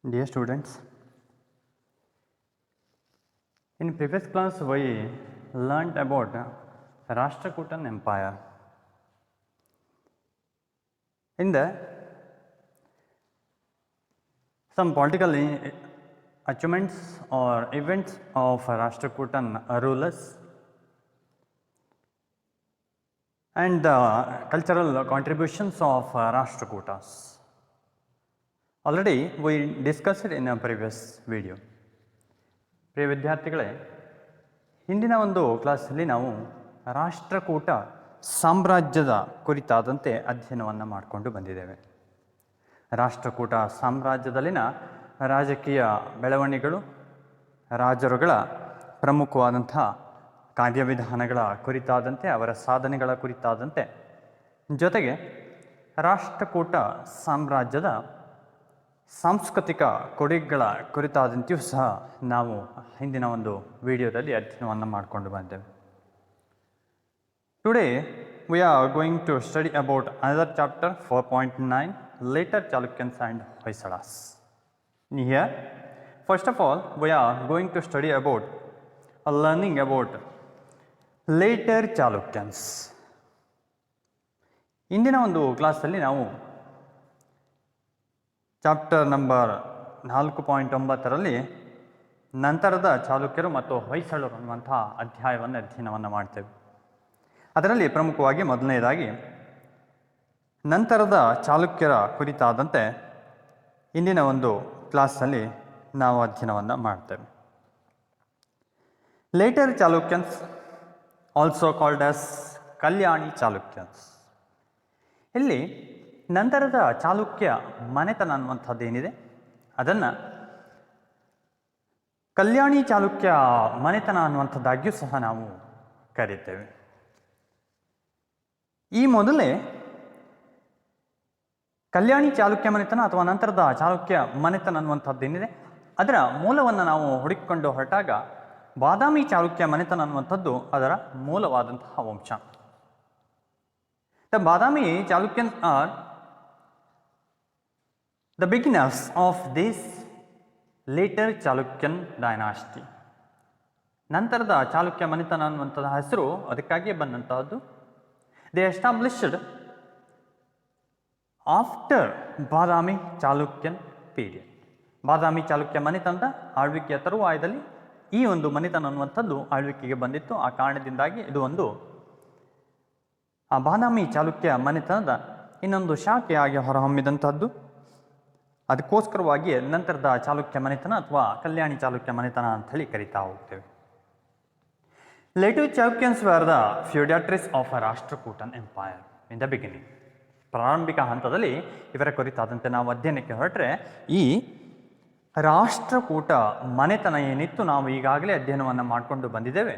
Dear students, in previous class we learnt about Rashtrakutan Empire. In the some political achievements or events of Rashtrakutan rulers and the cultural contributions of Rashtrakutas. Already we discussed it in a previous video. ಪ್ರಿಯ ವಿದ್ಯಾರ್ಥಿಗಳೇ, ಹಿಂದಿನ ಒಂದು ಕ್ಲಾಸಲ್ಲಿ ನಾವು ರಾಷ್ಟ್ರಕೂಟ ಸಾಮ್ರಾಜ್ಯದ ಕುರಿತಾದಂತೆ ಅಧ್ಯಯನವನ್ನು ಮಾಡಿಕೊಂಡು ಬಂದಿದ್ದೇವೆ. ರಾಷ್ಟ್ರಕೂಟ ಸಾಮ್ರಾಜ್ಯದಲ್ಲಿನ ರಾಜಕೀಯ ಬೆಳವಣಿಗೆಗಳು, ರಾಜರುಗಳ ಪ್ರಮುಖವಾದಂಥ ಕಾರ್ಯವಿಧಾನಗಳ ಕುರಿತಾದಂತೆ, ಅವರ ಸಾಧನೆಗಳ ಕುರಿತಾದಂತೆ, ಜೊತೆಗೆ ರಾಷ್ಟ್ರಕೂಟ ಸಾಮ್ರಾಜ್ಯದ ಸಾಂಸ್ಕೃತಿಕ ಕೊಡುಗೆಗಳ ಕುರಿತಾದಂತೆಯೂ ಸಹ ನಾವು ಹಿಂದಿನ ಒಂದು ವಿಡಿಯೋದಲ್ಲಿ ಅಧ್ಯಯನವನ್ನು ಮಾಡಿಕೊಂಡು ಬಂದೇವೆ. Today we are going to study about another chapter 4.9 later Chalukyans and Hoysalas. Here first of all we are going to study about learning about later Chalukyans. ಇಂದಿನ ಒಂದು ಕ್ಲಾಸಲ್ಲಿ ನಾವು ಚಾಪ್ಟರ್ ನಂಬರ್ 4.9ರಲ್ಲಿ ನಂತರದ ಚಾಲುಕ್ಯರು ಮತ್ತು ಹೊಯ್ಸಳರು ಅನ್ನುವಂಥ ಅಧ್ಯಯನವನ್ನು ಮಾಡ್ತೇವೆ. ಅದರಲ್ಲಿ ಪ್ರಮುಖವಾಗಿ ಮೊದಲನೆಯದಾಗಿ ನಂತರದ ಚಾಲುಕ್ಯರ ಕುರಿತಾದಂತೆ ಇಂದಿನ ಒಂದು ಕ್ಲಾಸಲ್ಲಿ ನಾವು ಅಧ್ಯಯನವನ್ನು ಮಾಡ್ತೇವೆ. Litre ಚಾಲುಕ್ಯನ್ಸ್, also called as Kalyani ಚಾಲುಕ್ಯನ್ಸ್. ಇಲ್ಲಿ ನಂತರದ ಚಾಲುಕ್ಯ ಮನೆತನ ಅನ್ನುವಂಥದ್ದು ಏನಿದೆ ಅದನ್ನು ಕಲ್ಯಾಣಿ ಚಾಲುಕ್ಯ ಮನೆತನ ಅನ್ನುವಂಥದ್ದಾಗಿಯೂ ಸಹ ನಾವು ಕರೀತೇವೆ. ಈ ಮೊದಲೇ ಕಲ್ಯಾಣಿ ಚಾಲುಕ್ಯ ಮನೆತನ ಅಥವಾ ನಂತರದ ಚಾಲುಕ್ಯ ಮನೆತನ ಅನ್ನುವಂಥದ್ದು ಏನಿದೆ ಅದರ ಮೂಲವನ್ನು ನಾವು ಹುಡುಕಿಕೊಂಡು ಹೊರಟಾಗ ಬಾದಾಮಿ ಚಾಲುಕ್ಯ ಮನೆತನ ಅನ್ನುವಂಥದ್ದು ಅದರ ಮೂಲವಾದಂತಹ ವಂಶ. The Badami Chalukyans are the beginners of this later Chalukyan dynasty. ನಂತರದ ಚಾಲುಕ್ಯ ಮನೆತನ ಅನ್ನುವಂಥದ್ದು ಹೆಸರು ಅದಕ್ಕಾಗಿಯೇ ಬಂದಂತಹದ್ದು. They established after Badami Chalukyan period. Badami Chalukya ಮನೆತನದ ಆಳ್ವಿಕೆಯ ತರುವಾಯದಲ್ಲಿ ಈ ಒಂದು ಮನೆತನ ಅನ್ನುವಂಥದ್ದು ಆಳ್ವಿಕೆಗೆ ಬಂದಿತ್ತು. ಆ ಕಾರಣದಿಂದಾಗಿ ಇದು ಒಂದು ಆ ಬಾದಾಮಿ ಚಾಲುಕ್ಯ ಮನೆತನದ ಇನ್ನೊಂದು ಶಾಖೆಯಾಗಿ ಹೊರಹೊಮ್ಮಿದಂಥದ್ದು. ಅದಕ್ಕೋಸ್ಕರವಾಗಿ ನಂತರದ ಚಾಲುಕ್ಯ ಮನೆತನ ಅಥವಾ ಕಲ್ಯಾಣಿ ಚಾಲುಕ್ಯ ಮನೆತನ ಅಂತ ಹೇಳಿ ಕರಿತಾ ಹೋಗ್ತೇವೆ. Later Chalukyans were the feudatories of a Rashtrakutan empire in the beginning. ಪ್ರಾರಂಭಿಕ ಹಂತದಲ್ಲಿ ಇವರ ಕುರಿತಾದಂತೆ ನಾವು ಅಧ್ಯಯನಕ್ಕೆ ಹೊರಟ್ರೆ ಈ ರಾಷ್ಟ್ರಕೂಟ ಮನೆತನ ಏನಿತ್ತು ನಾವು ಈಗಾಗಲೇ ಅಧ್ಯಯನವನ್ನು ಮಾಡಿಕೊಂಡು ಬಂದಿದ್ದೇವೆ.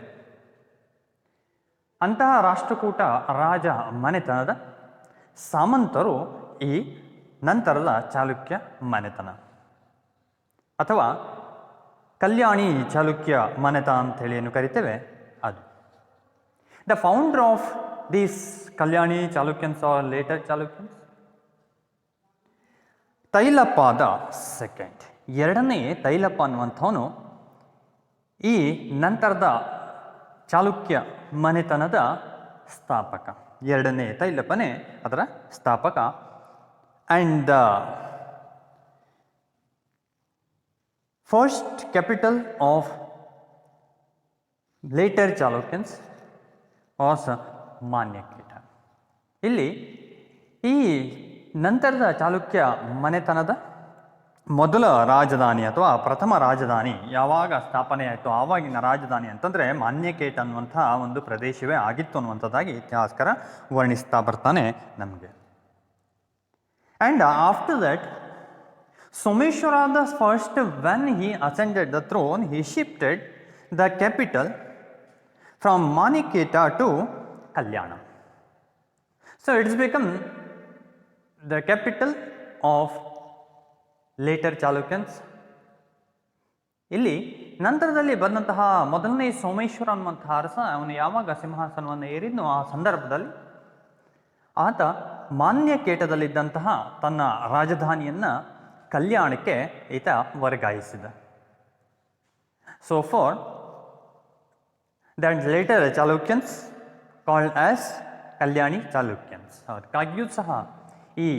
ಅಂತಹ ರಾಷ್ಟ್ರಕೂಟ ರಾಜ ಮನೆತನದ ಸಾಮಂತರು ಈ ನಂತರದ ಚಾಲುಕ್ಯ ಮನೆತನ ಅಥವಾ ಕಲ್ಯಾಣಿ ಚಾಲುಕ್ಯ ಮನೆತನ ಅಂತೇಳಿ ಏನು ಕರಿತೇವೆ ಅದು. The founder of these Kalyani Chalukyans or later Chalukyans Tailappa the second. ಎರಡನೇ ತೈಲಪ್ಪ ಅನ್ನುವಂಥವನು ಈ ನಂತರದ ಚಾಲುಕ್ಯ ಮನೆತನದ ಸ್ಥಾಪಕ. ಎರಡನೇ ತೈಲಪ್ಪನೇ ಅದರ ಸ್ಥಾಪಕ. And the first capital of later Chalukyans was Manyakheta. ಇಲ್ಲಿ ಈ ನಂತರದ ಚಾಲುಕ್ಯ ಮನೆತನದ ಮೊದಲ ರಾಜಧಾನಿ ಅಥವಾ ಪ್ರಥಮ ರಾಜಧಾನಿ ಯಾವಾಗ ಸ್ಥಾಪನೆ ಆಯಿತು ಆವಾಗಿನ ರಾಜಧಾನಿ ಅಂತಂದರೆ ಮಾನ್ಯಕೇಟ ಅನ್ನುವಂಥ ಒಂದು ಪ್ರದೇಶವೇ ಆಗಿತ್ತು ಅನ್ನುವಂಥದ್ದಾಗಿ ಇತಿಹಾಸಕಾರ ವರ್ಣಿಸ್ತಾ ಬರ್ತಾನೆ ನಮಗೆ. And after that, Someshwara the first, when he ascended the throne, he shifted the capital from Maniketa to Kalyana. So it's become the capital of later Chalukyans. ಇಲ್ಲಿ ನಂತರದಲ್ಲಿ ಬಂದಂತಹ ಮೊದಲನೇ ಸೋಮೇಶ್ವರ ಅನ್ನುವಂತಹ ಅರಸ ಅವನು ಯಾವಾಗ ಸಿಂಹಾಸನವನ್ನು ಏರಿದ್ನೋ ಆ ಸಂದರ್ಭದಲ್ಲಿ ಆತ ಮಾನ್ಯಕೇಟದಲ್ಲಿದ್ದಂತಹ ತನ್ನ ರಾಜಧಾನಿಯನ್ನು ಕಲ್ಯಾಣಕ್ಕೆ ಈತ ವರ್ಗಾಯಿಸಿದ. So for that later Chalukyans called as Kalyani Chalukyans. ಅದಕ್ಕಾಗಿಯೂ ಸಹ ಈ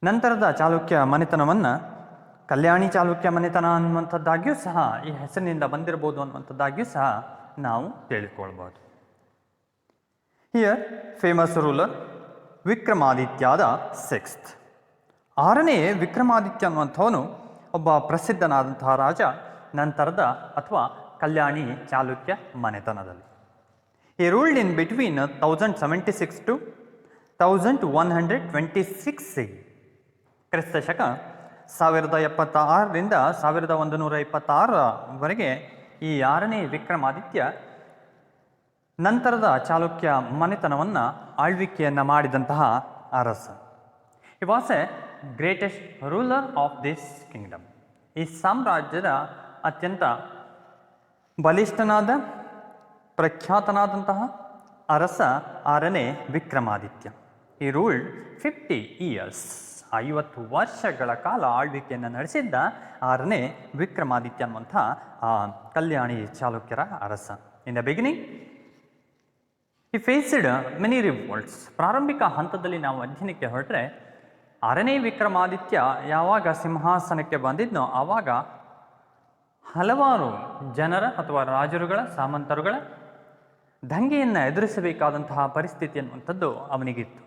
ನಂತರದ ಚಾಲುಕ್ಯ ಮನೆತನವನ್ನು ಕಲ್ಯಾಣಿ ಚಾಲುಕ್ಯ ಮನೆತನ ಅನ್ನುವಂಥದ್ದಾಗಿಯೂ ಸಹ ಈ ಹೆಸರಿನಿಂದ ಬಂದಿರಬಹುದು ಅನ್ನುವಂಥದ್ದಾಗಿಯೂ ಸಹ ನಾವು ತಿಳಿದುಕೊಳ್ಬೋದು. Here famous ruler Vikramaditya the sixth. ಆರನೇ ವಿಕ್ರಮಾದಿತ್ಯ ಅನ್ನುವಂಥವನು ಒಬ್ಬ ಪ್ರಸಿದ್ಧನಾದಂತಹ ರಾಜ ನಂತರದ ಅಥವಾ ಕಲ್ಯಾಣಿ ಚಾಲುಕ್ಯ ಮನೆತನದಲ್ಲಿ. ಈ ರೂಲ್ಡ್ ಇನ್ ಬಿಟ್ವೀನ್ 1076 to 1126 ಕ್ರಿಸ್ತ ಶಕ 1076ರಿಂದ 1126ವರೆಗೆ ಈ ಆರನೇ ವಿಕ್ರಮಾದಿತ್ಯ ನಂತರದ ಚಾಲುಕ್ಯ ಮನೆತನವನ್ನು ಆಳ್ವಿಕೆಯನ್ನು ಮಾಡಿದಂತಹ ಅರಸ. He was A greatest ruler of this Kingdom. ಈ ಸಾಮ್ರಾಜ್ಯದ ಅತ್ಯಂತ ಬಲಿಷ್ಠನಾದ ಪ್ರಖ್ಯಾತನಾದಂತಹ ಅರಸ ಆರನೇ ವಿಕ್ರಮಾದಿತ್ಯ. ಈ ರೂಲ್ಡ್ 50 years, 50 ವರ್ಷಗಳ ಕಾಲ ಆಳ್ವಿಕೆಯನ್ನು ನಡೆಸಿದ್ದ ಆರನೇ ವಿಕ್ರಮಾದಿತ್ಯ ಅನ್ನುವಂಥ ಕಲ್ಯಾಣಿ ಚಾಲುಕ್ಯರ ಅರಸ. In the beginning he faced many revolts. ಪ್ರಾರಂಭಿಕ ಹಂತದಲ್ಲಿ ನಾವು ಅಧ್ಯಯನಕ್ಕೆ ಹೊರಟ್ರೆ ಆರನೇ ವಿಕ್ರಮಾದಿತ್ಯ ಯಾವಾಗ ಸಿಂಹಾಸನಕ್ಕೆ ಬಂದಿದ್ನೋ ಆವಾಗ ಹಲವಾರು ಜನರ ಅಥವಾ ರಾಜರುಗಳ ಸಾಮಂತರುಗಳ ದಂಗೆಯನ್ನು ಎದುರಿಸಬೇಕಾದಂತಹ ಪರಿಸ್ಥಿತಿ ಅನ್ನುವಂಥದ್ದು ಅವನಿಗಿತ್ತು.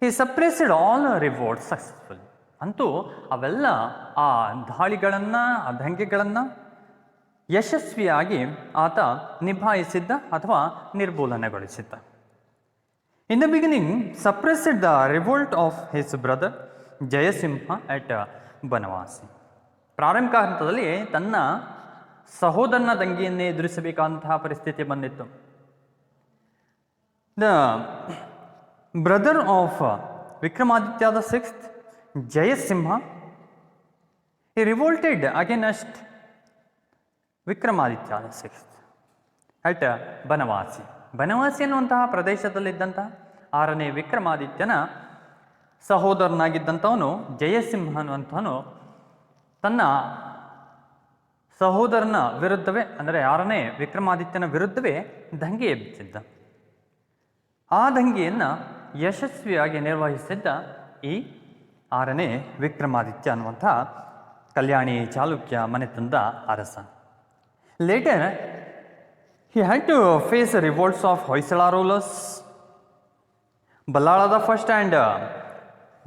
ಹಿ ಸಪ್ರೆಸ್ಡ್ ಆಲ್ ರಿವೋಲ್ಟ್ಸ್ ಸಕ್ಸಸ್ಫುಲ್. ಅಂತೂ ಅವೆಲ್ಲ ಆ ದಾಳಿಗಳನ್ನು ಆ ದಂಗೆಗಳನ್ನು ಯಶಸ್ವಿಯಾಗಿ ಆತ ನಿಭಾಯಿಸಿದ್ದ ಅಥವಾ ನಿರ್ಮೂಲನೆಗೊಳಿಸಿದ್ದ. In the beginning suppressed the revolt of his brother Jayasimha at Banavasi. ಪ್ರಾರಂಭಿಕ ಹಂತದಲ್ಲಿ ತನ್ನ ಸಹೋದರನ ದಂಗೆಯನ್ನೇ ಎದುರಿಸಬೇಕಾದಂತಹ ಪರಿಸ್ಥಿತಿ ಬಂದಿತ್ತು. The brother of Vikramaditya the sixth Jayasimha he revolted against Vikramaditya the sixth at Banavasi. Banavasi ಅನ್ನುವಂತಹ ಪ್ರದೇಶದಲ್ಲಿದ್ದಂತಹ ಆರನೇ ವಿಕ್ರಮಾದಿತ್ಯನ ಸಹೋದರನಾಗಿದ್ದಂಥವನು ಜಯಸಿಂಹ ಅನ್ನುವಂಥವನು ತನ್ನ ಸಹೋದರನ ವಿರುದ್ಧವೇ ಅಂದರೆ ಆರನೇ ವಿಕ್ರಮಾದಿತ್ಯನ ವಿರುದ್ಧವೇ ದಂಗೆ ಎಬ್ಬಿಸಿದ್ದ. ಆ ದಂಗೆಯನ್ನು ಯಶಸ್ವಿಯಾಗಿ ನಿರ್ವಹಿಸಿದ್ದ ಈ ಆರನೇ ವಿಕ್ರಮಾದಿತ್ಯ ಅನ್ನುವಂಥ ಕಲ್ಯಾಣಿ ಚಾಲುಕ್ಯ ಮನೆತನದ ಅರಸ. Later he had to face revolts of Hoysala rulers, Ballala the first and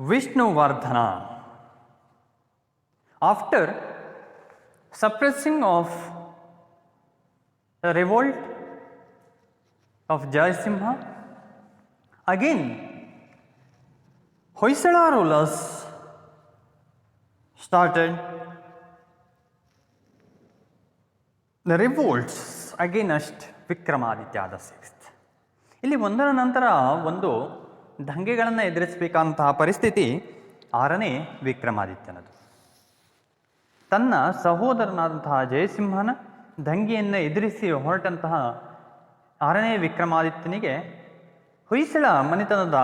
Vishnuvardhana. After suppressing of the revolt of Jayasimha, again Hoysala rulers started the revolts against Vikramaditya the sixth. ಇಲ್ಲಿ ಒಂದರ ನಂತರ ಒಂದು ದಂಗೆಗಳನ್ನು ಎದುರಿಸಬೇಕಂತಹ ಪರಿಸ್ಥಿತಿ ಆರನೇ ವಿಕ್ರಮಾದಿತ್ಯನದು. ತನ್ನ ಸಹೋದರನಾದಂತಹ ಜಯಸಿಂಹನ ದಂಗೆಯನ್ನು ಎದುರಿಸಿ ಹೊರಟಂತಹ ಆರನೇ ವಿಕ್ರಮಾದಿತ್ಯನಿಗೆ ಹೊಯ್ಸಳ ಮನೆತನದ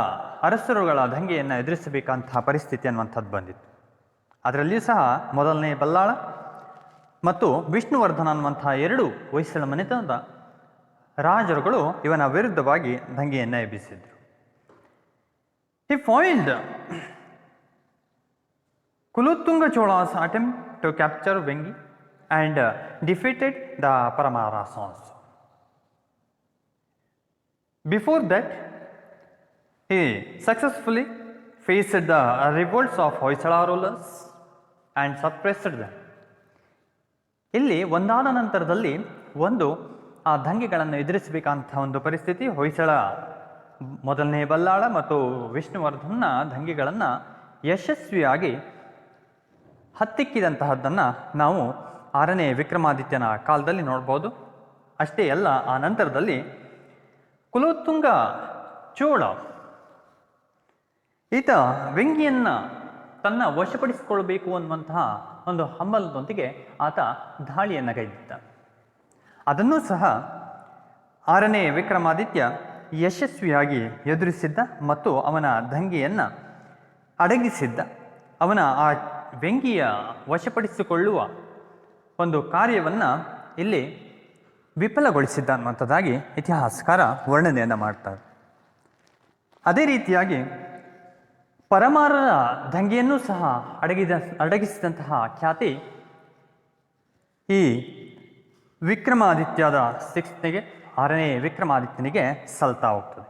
ಅರಸರುಗಳ ದಂಗೆಯನ್ನು ಎದುರಿಸಬೇಕಂತಹ ಪರಿಸ್ಥಿತಿ ಅನ್ನುವಂಥದ್ದು ಬಂದಿತ್ತು. ಅದರಲ್ಲಿಯೂ ಸಹ ಮೊದಲನೇ ಬಲ್ಲಾಳ ಮತ್ತು ವಿಷ್ಣುವರ್ಧನ ಅನ್ನುವಂತಹ ಎರಡು ಹೊಯ್ಸಳ ಮನೆತನದ ರಾಜರುಗಳು ಇವನ ವಿರುದ್ಧವಾಗಿ ದಂಗೆಯನ್ನು ಎಬ್ಬಿಸಿದ್ರು. He foiled Kulottunga Cholas attempt to capture Vengi and defeated the Paramaras. Before that he successfully faced the revolts of Hoysala rulers and suppressed them. ಇಲ್ಲಿ ಒಂದಾದ ನಂತರದಲ್ಲಿ ಒಂದು ಆ ದಂಗೆಗಳನ್ನು ಎದುರಿಸಬೇಕಂತ ಒಂದು ಪರಿಸ್ಥಿತಿ ಹೊಯ್ಸಳ ಮೊದಲನೇ ಬಲ್ಲಾಳ ಮತ್ತು ವಿಷ್ಣುವರ್ಧನ ದಂಗೆಗಳನ್ನು ಯಶಸ್ವಿಯಾಗಿ ಹತ್ತಿಕ್ಕಿದಂತಹದ್ದನ್ನು ನಾವು ಆರನೇ ವಿಕ್ರಮಾದಿತ್ಯನ ಕಾಲದಲ್ಲಿ ನೋಡ್ಬೋದು. ಅಷ್ಟೇ ಅಲ್ಲ, ಆ ನಂತರದಲ್ಲಿ ಕುಲೋತ್ತುಂಗ ಚೋಳ ಈತ ವೆಂಗಿಯನ್ನು ತನ್ನ ವಶಪಡಿಸಿಕೊಳ್ಳಬೇಕು ಅನ್ನುವಂತಹ ಒಂದು ಹಂಬಲದೊಂದಿಗೆ ಆತ ದಾಳಿಯನ್ನು ಗೈದಿದ್ದ. ಅದನ್ನೂ ಸಹ ಆರನೇ ವಿಕ್ರಮಾದಿತ್ಯ ಯಶಸ್ವಿಯಾಗಿ ಎದುರಿಸಿದ್ದ ಮತ್ತು ಅವನ ದಂಗೆಯನ್ನು ಅಡಗಿಸಿದ್ದ. ಅವನ ಆ ವ್ಯಂಗ್ಯ ವಶಪಡಿಸಿಕೊಳ್ಳುವ ಒಂದು ಕಾರ್ಯವನ್ನು ಇಲ್ಲಿ ವಿಫಲಗೊಳಿಸಿದ್ದ ಅನ್ನುವಂಥದ್ದಾಗಿ ಇತಿಹಾಸಕಾರ ವರ್ಣನೆಯನ್ನು ಮಾಡ್ತಾರೆ. ಅದೇ ರೀತಿಯಾಗಿ ಪರಮಾರರ ದಂಗೆಯನ್ನು ಸಹ ಅಡಗಿಸಿದಂತಹ ಖ್ಯಾತಿ ಈ ವಿಕ್ರಮಾದಿತ್ಯದ 6ನೇ 6ನೇ ವಿಕ್ರಮಾದಿತ್ಯನಿಗೆ ಸಲ್ತಾ ಹೋಗ್ತದೆ.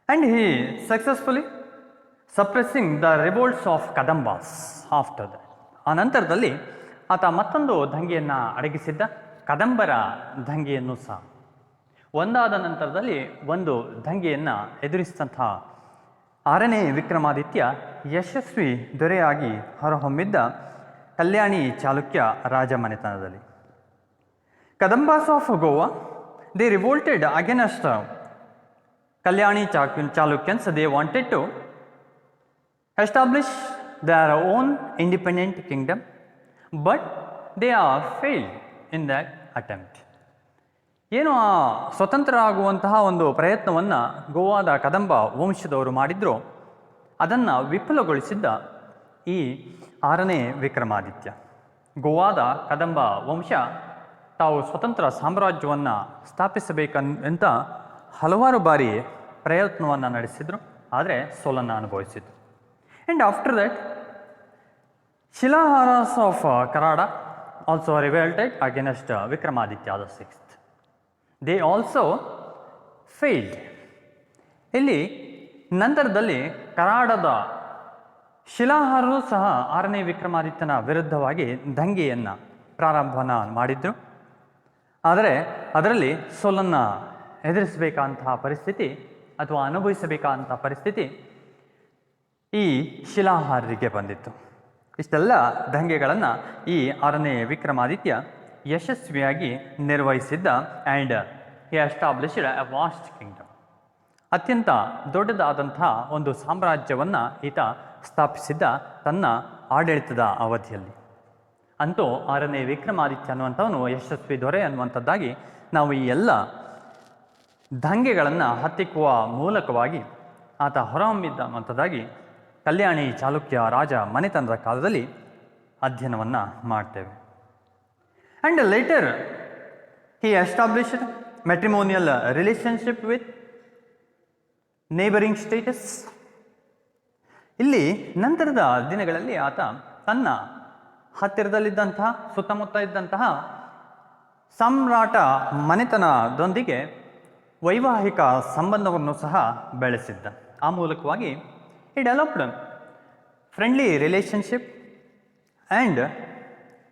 And he successfully suppressing the revolts of Kadambas after that. ಆ ನಂತರದಲ್ಲಿ ಆತ ಮತ್ತೊಂದು ದಂಗೆಯನ್ನು ಅಡಗಿಸಿದ್ದ, ಕದಂಬರ ದಂಗೆಯನ್ನು ಸಹ. ಒಂದಾದ ನಂತರದಲ್ಲಿ ಒಂದು ದಂಗೆಯನ್ನು ಎದುರಿಸಿದಂತಹ 6ನೇ ವಿಕ್ರಮಾದಿತ್ಯ ಯಶಸ್ವಿ ದೊರೆಯಾಗಿ ಹೊರಹೊಮ್ಮಿದ್ದ ಕಲ್ಯಾಣಿ ಚಾಲುಕ್ಯ ರಾಜಮನೆತನದಲ್ಲಿ. Kadambas of Goa they revolted against Kalyani Chalukyans. They wanted to establish their own independent kingdom, but they are failed in that attempt. ಏನು ಆ ಸ್ವತಂತ್ರ ಆಗುವಂತಹ ಒಂದು ಪ್ರಯತ್ನವನ್ನು ಗೋವಾದ ಕದಂಬ ವಂಶದವರು ಮಾಡಿದ್ರು, ಅದನ್ನು ವಿಫಲಗೊಳಿಸಿದ್ದ ಈ 6ನೇ ವಿಕ್ರಮಾದಿತ್ಯ. ಗೋವಾದ ಕದಂಬ ವಂಶ ತಾವು ಸ್ವತಂತ್ರ ಸಾಮ್ರಾಜ್ಯವನ್ನು ಸ್ಥಾಪಿಸಬೇಕಂತ ಹಲವಾರು ಬಾರಿ ಪ್ರಯತ್ನವನ್ನು ನಡೆಸಿದರು, ಆದರೆ ಸೋಲನ್ನು ಅನುಭವಿಸಿದರು. And after that, Shilaharas of Karada also revolted against Vikramaditya the 6th. They also failed. ಇಲ್ಲಿ ನಂತರದಲ್ಲಿ ಕರಾಡದ ಶಿಲಾಹಾರರು ಸಹ 6ನೇ ವಿಕ್ರಮಾದಿತ್ಯನ ವಿರುದ್ಧವಾಗಿ ದಂಗೆಯನ್ನು ಪ್ರಾರಂಭವನ್ನು ಮಾಡಿದ್ರು, ಆದರೆ ಅದರಲ್ಲಿ ಸೋಲನ್ನು ಎದುರಿಸಬೇಕಾದಂತಹ ಪರಿಸ್ಥಿತಿ ಅಥವಾ ಅನುಭವಿಸಬೇಕಾದಂತಹ ಪರಿಸ್ಥಿತಿ ಈ ಶಿಲಾಹಾರರಿಗೆ ಬಂದಿತ್ತು. ಇಷ್ಟೆಲ್ಲ ದಂಗೆಗಳನ್ನು ಈ 6ನೇ ವಿಕ್ರಮಾದಿತ್ಯ ಯಶಸ್ವಿಯಾಗಿ ನಿರ್ವಹಿಸಿದ್ದ. And he established a vast kingdom. ಅತ್ಯಂತ ದೊಡ್ಡದಾದಂತಹ ಒಂದು ಸಾಮ್ರಾಜ್ಯವನ್ನು ಈತ ಸ್ಥಾಪಿಸಿದ್ದ ತನ್ನ ಆಡಳಿತದ ಅವಧಿಯಲ್ಲಿ. ಅಂತೂ 6ನೇ ವಿಕ್ರಮಾದಿತ್ಯ ಅನ್ನುವಂಥವನು ಯಶಸ್ವಿ ದೊರೆ ಅನ್ನುವಂಥದ್ದಾಗಿ ನಾವು ಈ ಎಲ್ಲ ದಂಗೆಗಳನ್ನು ಹತ್ತಿಕ್ಕುವ ಮೂಲಕವಾಗಿ ಆತ ಹೊರಹೊಮ್ಮಿದ್ದ ಅನ್ನುವಂಥದ್ದಾಗಿ ಕಲ್ಯಾಣಿ ಚಾಲುಕ್ಯ ರಾಜ ಮನೆತನದ ಕಾಲದಲ್ಲಿ ಅಧ್ಯಯನವನ್ನು ಮಾಡ್ತೇವೆ. And later he established matrimonial relationship with neighbouring status. ಇಲ್ಲಿ ನಂತರದ ದಿನಗಳಲ್ಲಿ ಆತ ತನ್ನ ಹತ್ತಿರದಲ್ಲಿದ್ದಂತಹ ಸುತ್ತಮುತ್ತ ಇದ್ದಂತಹ ಸಾಮ್ರಾಟ ಮನೆತನದೊಂದಿಗೆ ವೈವಾಹಿಕ ಸಂಬಂಧವನ್ನು ಸಹ ಬೆಳೆಸಿದ್ದ. ಆ ಮೂಲಕವಾಗಿ he developed friendly relationship and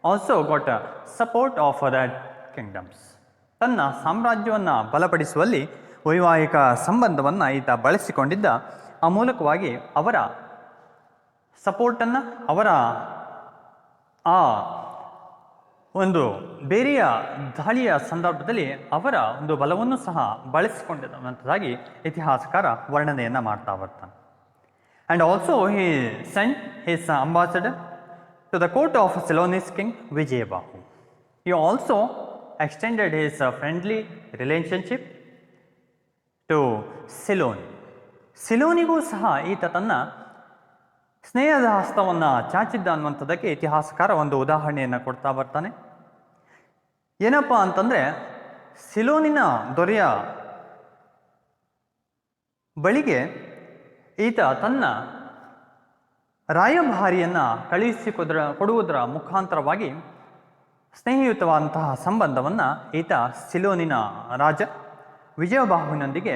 also got a support of that kingdoms. ತನ್ನ ಸಾಮ್ರಾಜ್ಯವನ್ನು ಬಲಪಡಿಸುವಲ್ಲಿ ವೈವಾಹಿಕ ಸಂಬಂಧವನ್ನು ಈತ ಬಳಸಿಕೊಂಡಿದ್ದ. ಆ ಮೂಲಕವಾಗಿ ಅವರ ಸಪೋರ್ಟನ್ನು, ಅವರ ಆ ಒಂದು ಬೇರೆಯ ದಾಳಿಯ ಸಂದರ್ಭದಲ್ಲಿ ಅವರ ಒಂದು ಬಲವನ್ನು ಸಹ ಬಳಸಿಕೊಂಡಿದ್ದಂಥದ್ದಾಗಿ ಇತಿಹಾಸಕಾರ ವರ್ಣನೆಯನ್ನು ಮಾಡ್ತಾ ಬರ್ತಾನೆ. And also he sent his ambassador to the court of Ceylonese king Vijayabahu. He also extended his friendly relationship to Ceylon. ಸಿಲೋನಿಗೂ ಸಹ ಈತ ತನ್ನ ಸ್ನೇಹದ ಹಸ್ತವನ್ನು ಚಾಚಿದ್ದ ಅನ್ನುವಂಥದ್ದಕ್ಕೆ ಇತಿಹಾಸಕಾರ ಒಂದು ಉದಾಹರಣೆಯನ್ನು ಕೊಡ್ತಾ ಬರ್ತಾನೆ. ಏನಪ್ಪ ಅಂತಂದರೆ, ಸಿಲೋನಿನ ದೊರೆಯ ಬಳಿಗೆ ಈತ ತನ್ನ ರಾಯಭಾರಿಯನ್ನು ಕೊಡುವುದರ ಮುಖಾಂತರವಾಗಿ ಸ್ನೇಹಯುತವಾದಂತಹ ಸಂಬಂಧವನ್ನು ಈತ ಸಿಲೋನಿನ ರಾಜ ವಿಜಯಬಾಹುವಿನೊಂದಿಗೆ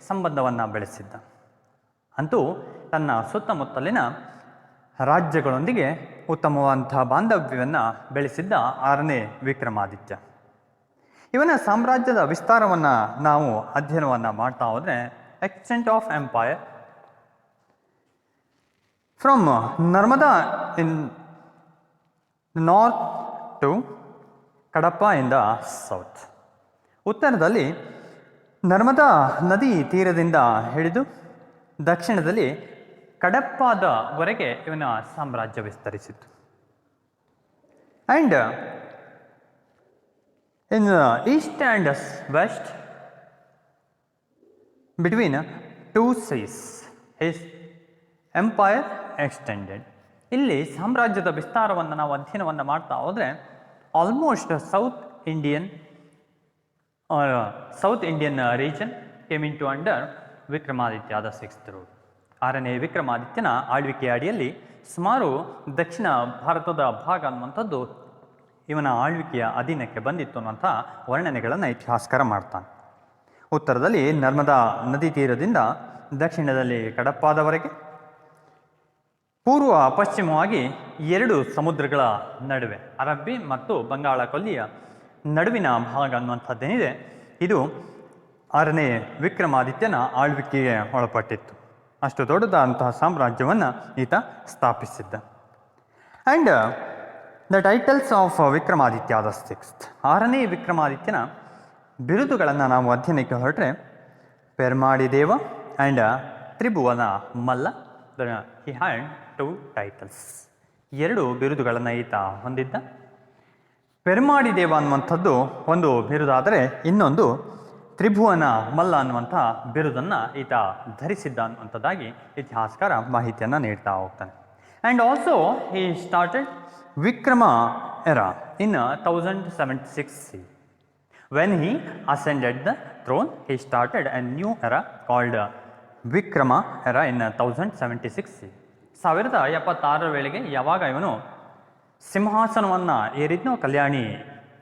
ಸಂಬಂಧವನ್ನು ಬೆಳೆಸಿದ್ದ. ಅಂತೂ ತನ್ನ ಸುತ್ತಮುತ್ತಲಿನ ರಾಜ್ಯಗಳೊಂದಿಗೆ ಉತ್ತಮವಾದಂತಹ ಬಾಂಧವ್ಯವನ್ನು ಬೆಳೆಸಿದ್ದ 6ನೇ ವಿಕ್ರಮಾದಿತ್ಯ. ಇವನ ಸಾಮ್ರಾಜ್ಯದ ವಿಸ್ತಾರವನ್ನು ನಾವು ಅಧ್ಯಯನವನ್ನು ಮಾಡ್ತಾ ಹೋದರೆ, extent of empire from Narmada in north to Kadapa in the south. ಉತ್ತರದಲ್ಲಿ ನರ್ಮದಾ ನದಿ ತೀರದಿಂದ ಹಿಡಿದು ದಕ್ಷಿಣದಲ್ಲಿ ಕಡಪ್ಪಾದವರೆಗೆ ಇವನ ಸಾಮ್ರಾಜ್ಯ ವಿಸ್ತರಿಸಿತ್ತು. And in east and west between two seas his empire extended. ಇಲ್ಲಿ ಸಾಮ್ರಾಜ್ಯದ ವಿಸ್ತಾರವನ್ನು ನಾವು ಅಧ್ಯಯನವನ್ನು ಮಾಡ್ತಾ ಹೋದರೆ almost south Indian region came into under Vikramaditya the sixth rule. 6ನೇ ವಿಕ್ರಮಾದಿತ್ಯನ ಆಳ್ವಿಕೆಯ ಅಡಿಯಲ್ಲಿ ಸುಮಾರು ದಕ್ಷಿಣ ಭಾರತದ ಭಾಗ ಅನ್ನುವಂಥದ್ದು ಇವನ ಆಳ್ವಿಕೆಯ ಅಧೀನಕ್ಕೆ ಬಂದಿತ್ತು ಅನ್ನುವಂಥ ವರ್ಣನೆಗಳನ್ನು ಇತಿಹಾಸಕಾರ ಮಾಡ್ತಾನೆ. ಉತ್ತರದಲ್ಲಿ ನರ್ಮದಾ ನದಿ ತೀರದಿಂದ ದಕ್ಷಿಣದಲ್ಲಿ ಕಡಪ್ಪಾದವರೆಗೆ, ಪೂರ್ವ ಪಶ್ಚಿಮವಾಗಿ 2 ಸಮುದ್ರಗಳ ನಡುವೆ ಅರಬ್ಬಿ ಮತ್ತು ಬಂಗಾಳ ಕೊಲ್ಲಿಯ ನಡುವಿನ ಭಾಗ ಅನ್ನುವಂಥದ್ದೇನಿದೆ ಇದು 6ನೇ ವಿಕ್ರಮಾದಿತ್ಯನ ಆಳ್ವಿಕೆಗೆ ಒಳಪಟ್ಟಿತ್ತು. ಅಷ್ಟು ದೊಡ್ಡದಾದಂತಹ ಸಾಮ್ರಾಜ್ಯವನ್ನು ಈತ ಸ್ಥಾಪಿಸಿದ್ದ. And the titles of Vikramaditya the sixth, 6ನೇ ವಿಕ್ರಮಾದಿತ್ಯನ ಬಿರುದುಗಳನ್ನು ನಾವು ಅಧ್ಯಯನಕ್ಕೆ ಹೊರಟ್ರೆ Permadi Deva and Tribhuvana Malla, he had 2 titles, 2 ಬಿರುದುಗಳನ್ನು ಈತ ಹೊಂದಿದ್ದ. ಪೆರ್ಮಾಡಿ ದೇವ ಅನ್ನುವಂಥದ್ದು ಒಂದು ಬಿರುದಾದರೆ ಇನ್ನೊಂದು ತ್ರಿಭುವನ ಮಲ್ಲ ಅನ್ನುವಂಥ ಬಿರುದನ್ನು ಈತ ಧರಿಸಿದ್ದ ಅನ್ನುವಂಥದ್ದಾಗಿ ಇತಿಹಾಸಕಾರ ಮಾಹಿತಿಯನ್ನು ನೀಡ್ತಾ ಹೋಗ್ತಾನೆ. And also he started Vikrama era in 1076 CE. When he ascended the throne, he started a new era called Vikrama era in 1076 CE. 1076 ವೇಳೆಗೆ ಯಾವಾಗ ಇವನು ಸಿಂಹಾಸನವನ್ನು ಏರಿದ್ನೋ, ಕಲ್ಯಾಣಿ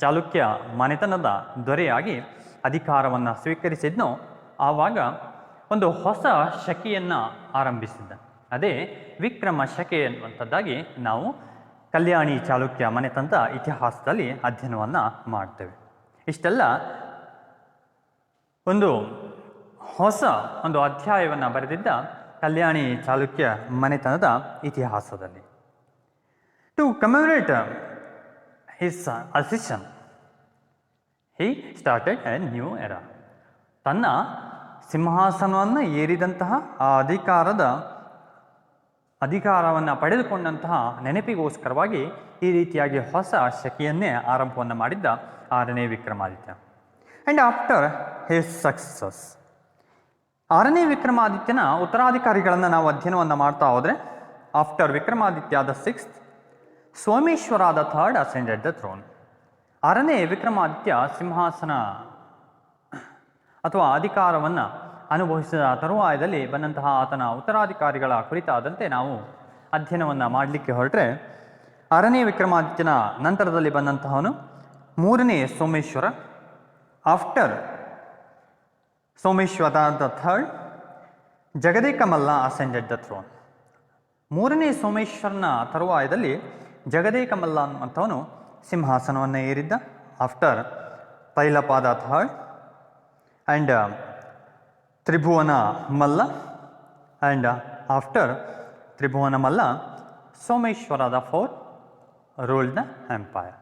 ಚಾಲುಕ್ಯ ಮನೆತನದ ದೊರೆಯಾಗಿ ಅಧಿಕಾರವನ್ನು ಸ್ವೀಕರಿಸಿದ್ನೋ, ಆವಾಗ ಒಂದು ಹೊಸ ಶಕೆಯನ್ನು ಆರಂಭಿಸಿದ್ದ. ಅದೇ ವಿಕ್ರಮ ಶಕೆ ಅನ್ನುವಂಥದ್ದಾಗಿ ನಾವು ಕಲ್ಯಾಣಿ ಚಾಲುಕ್ಯ ಮನೆತನದ ಇತಿಹಾಸದಲ್ಲಿ ಅಧ್ಯಯನವನ್ನು ಮಾಡ್ತೇವೆ. ಇಷ್ಟೆಲ್ಲ ಒಂದು ಹೊಸ ಅಧ್ಯಾಯವನ್ನು ಬರೆದಿದ್ದ ಕಲ್ಯಾಣಿ ಚಾಲುಕ್ಯ ಮನೆತನದ ಇತಿಹಾಸದಲ್ಲಿ. To commemorate his accession he started a new era. ತನ್ನ ಸಿಂಹಾಸನವನ್ನು ಏರಿದಂತಹ ಆ ಅಧಿಕಾರವನ್ನು ಪಡೆದುಕೊಂಡಂತಹ ನೆನಪಿಗೋಸ್ಕರವಾಗಿ ಈ ರೀತಿಯಾಗಿ ಹೊಸ ಶಕೆಯನ್ನೇ ಆರಂಭವನ್ನು ಮಾಡಿದ್ದ 6ನೇ Vikramaditya. And after his success, 6ನೇ ವಿಕ್ರಮಾದಿತ್ಯನ ಉತ್ತರಾಧಿಕಾರಿಗಳನ್ನು ನಾವು ಅಧ್ಯಯನವನ್ನು ಮಾಡ್ತಾ ಹೋದರೆ after Vikramaditya the sixth, Someshwara the third ascended the throne. 6ನೇ ವಿಕ್ರಮಾದಿತ್ಯ ಸಿಂಹಾಸನ ಅಥವಾ ಅಧಿಕಾರವನ್ನು ಅನುಭವಿಸಿದ ತರುವಾಯದಲ್ಲಿ ಬಂದಂತಹ ಆತನ ಉತ್ತರಾಧಿಕಾರಿಗಳ ಕುರಿತಾದಂತೆ ನಾವು ಅಧ್ಯಯನವನ್ನು ಮಾಡಲಿಕ್ಕೆ ಹೊರಟ್ರೆ 6ನೇ ವಿಕ್ರಮಾದಿತ್ಯನ ನಂತರದಲ್ಲಿ ಬಂದಂತಹವನು 3ನೇ ಸೋಮೇಶ್ವರ. After Someshwara the third, Jagadekamalla ascended the throne. 3ನೇ ಸೋಮೇಶ್ವರನ ತರುವಾಯದಲ್ಲಿ ಜಗದೇಕಮಲ್ಲ ಅನ್ನುವಂಥವನು ಸಿಂಹಾಸನವನ್ನು ಏರಿದ್ದ. After Tailapa the third and Tribhuvana Malla, and after Tribhuvana Malla Someshwara the fourth ruled the empire.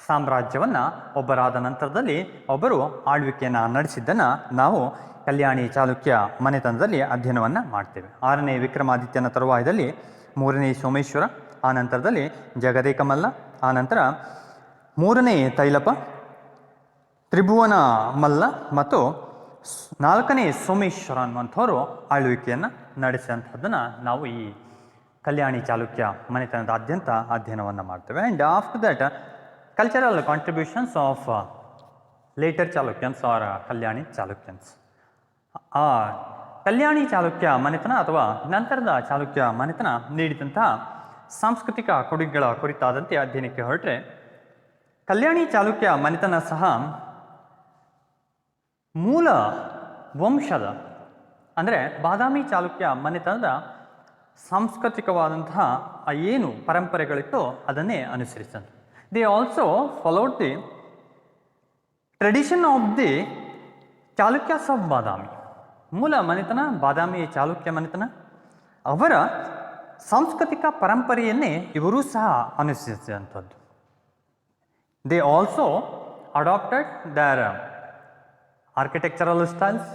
ಸಾಮ್ರಾಜ್ಯವನ್ನು ಒಬ್ಬರಾದ ನಂತರದಲ್ಲಿ ಒಬ್ಬರು ಆಳ್ವಿಕೆಯನ್ನು ನಡೆಸಿದ್ದನ್ನು ನಾವು ಕಲ್ಯಾಣಿ ಚಾಲುಕ್ಯ ಮನೆತನದಲ್ಲಿ ಅಧ್ಯಯನವನ್ನು ಮಾಡ್ತೇವೆ. 6ನೇ ವಿಕ್ರಮಾದಿತ್ಯನ ತರುವಾಯದಲ್ಲಿ 3ನೇ ಸೋಮೇಶ್ವರ, ಆ ನಂತರದಲ್ಲಿ ಜಗದೇಕಮಲ್ಲ, ಆ ನಂತರ 3ನೇ ತೈಲಪ, ತ್ರಿಭುವನ ಮಲ್ಲ ಮತ್ತು 4ನೇ ಸೋಮೇಶ್ವರ ಅನ್ನುವಂಥವರು ಆಳ್ವಿಕೆಯನ್ನು ನಡೆಸಿದಂಥದ್ದನ್ನು ನಾವು ಈ ಕಲ್ಯಾಣಿ ಚಾಲುಕ್ಯ ಮನೆತನದಾದ್ಯಂತ ಅಧ್ಯಯನವನ್ನು ಮಾಡ್ತೇವೆ. And after that cultural contributions of later Chalukyans or Kalyani Chalukyans. ಆ ಕಲ್ಯಾಣಿ ಚಾಲುಕ್ಯ ಮನೆತನ ಅಥವಾ ನಂತರದ ಚಾಲುಕ್ಯ ಮನೆತನ ನೀಡಿದಂತಹ ಸಾಂಸ್ಕೃತಿಕ ಕೊಡುಗೆಗಳ ಕುರಿತಾದಂತೆ ಅಧ್ಯಯನಕ್ಕೆ ಹೊರಟ್ರೆ ಕಲ್ಯಾಣಿ ಚಾಲುಕ್ಯ ಮನೆತನ ಸಹ ಮೂಲ ವಂಶದ ಅಂದರೆ ಬಾದಾಮಿ ಚಾಲುಕ್ಯ ಮನೆತನದ ಸಾಂಸ್ಕೃತಿಕವಾದಂತಹ ಏನು ಪರಂಪರೆಗಳಿತ್ತೋ ಅದನ್ನೇ ಅನುಸರಿಸಿದರು. They also followed the tradition of the Chalukyas of Badami. ಮೂಲ ಮನೆತನ ಬಾದಾಮಿ ಚಾಲುಕ್ಯ ಮನೆತನ, ಅವರ ಸಾಂಸ್ಕೃತಿಕ ಪರಂಪರೆಯನ್ನೇ ಇವರೂ ಸಹ ಅನುಸರಿಸಿದಂಥದ್ದು. They also adopted their architectural styles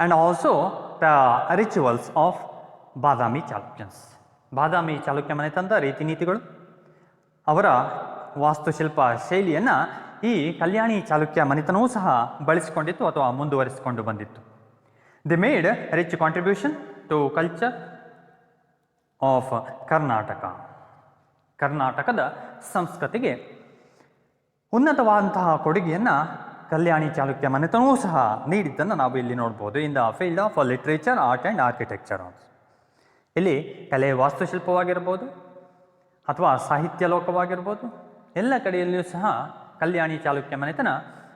and also the rituals of Badami Chalukyans. Badami Chalukya ಮನೆತನದ ರೀತಿ ನೀತಿಗಳು, ಅವರ ವಾಸ್ತುಶಿಲ್ಪ ಶೈಲಿಯನ್ನು ಈ ಕಲ್ಯಾಣಿ ಚಾಲುಕ್ಯ ಮನೆತನವೂ ಸಹ ಬಳಸಿಕೊಂಡಿತ್ತು ಅಥವಾ ಮುಂದುವರಿಸಿಕೊಂಡು ಬಂದಿತ್ತು. They made rich contribution to culture of Karnataka. ಕರ್ನಾಟಕದ ಸಂಸ್ಕೃತಿಗೆ ಉನ್ನತವಾದಂತಹ ಕೊಡುಗೆಯನ್ನು ಕಲ್ಯಾಣಿ ಚಾಲುಕ್ಯ ಮನೆತನವೂ ಸಹ ನೀಡಿದ್ದನ್ನು ನಾವು ಇಲ್ಲಿ ನೋಡ್ಬೋದು. ಇನ್ the field of literature, art and architecture. ಇಲ್ಲಿ ಕಲೆ, ವಾಸ್ತುಶಿಲ್ಪವಾಗಿರ್ಬೋದು ಅಥವಾ ಸಾಹಿತ್ಯ ಲೋಕವಾಗಿರ್ಬೋದು, ಎಲ್ಲ ಕಡೆಯಲ್ಲಿಯೂ ಸಹ ಕಲ್ಯಾಣಿ ಚಾಲುಕ್ಯ ಮನೆತನ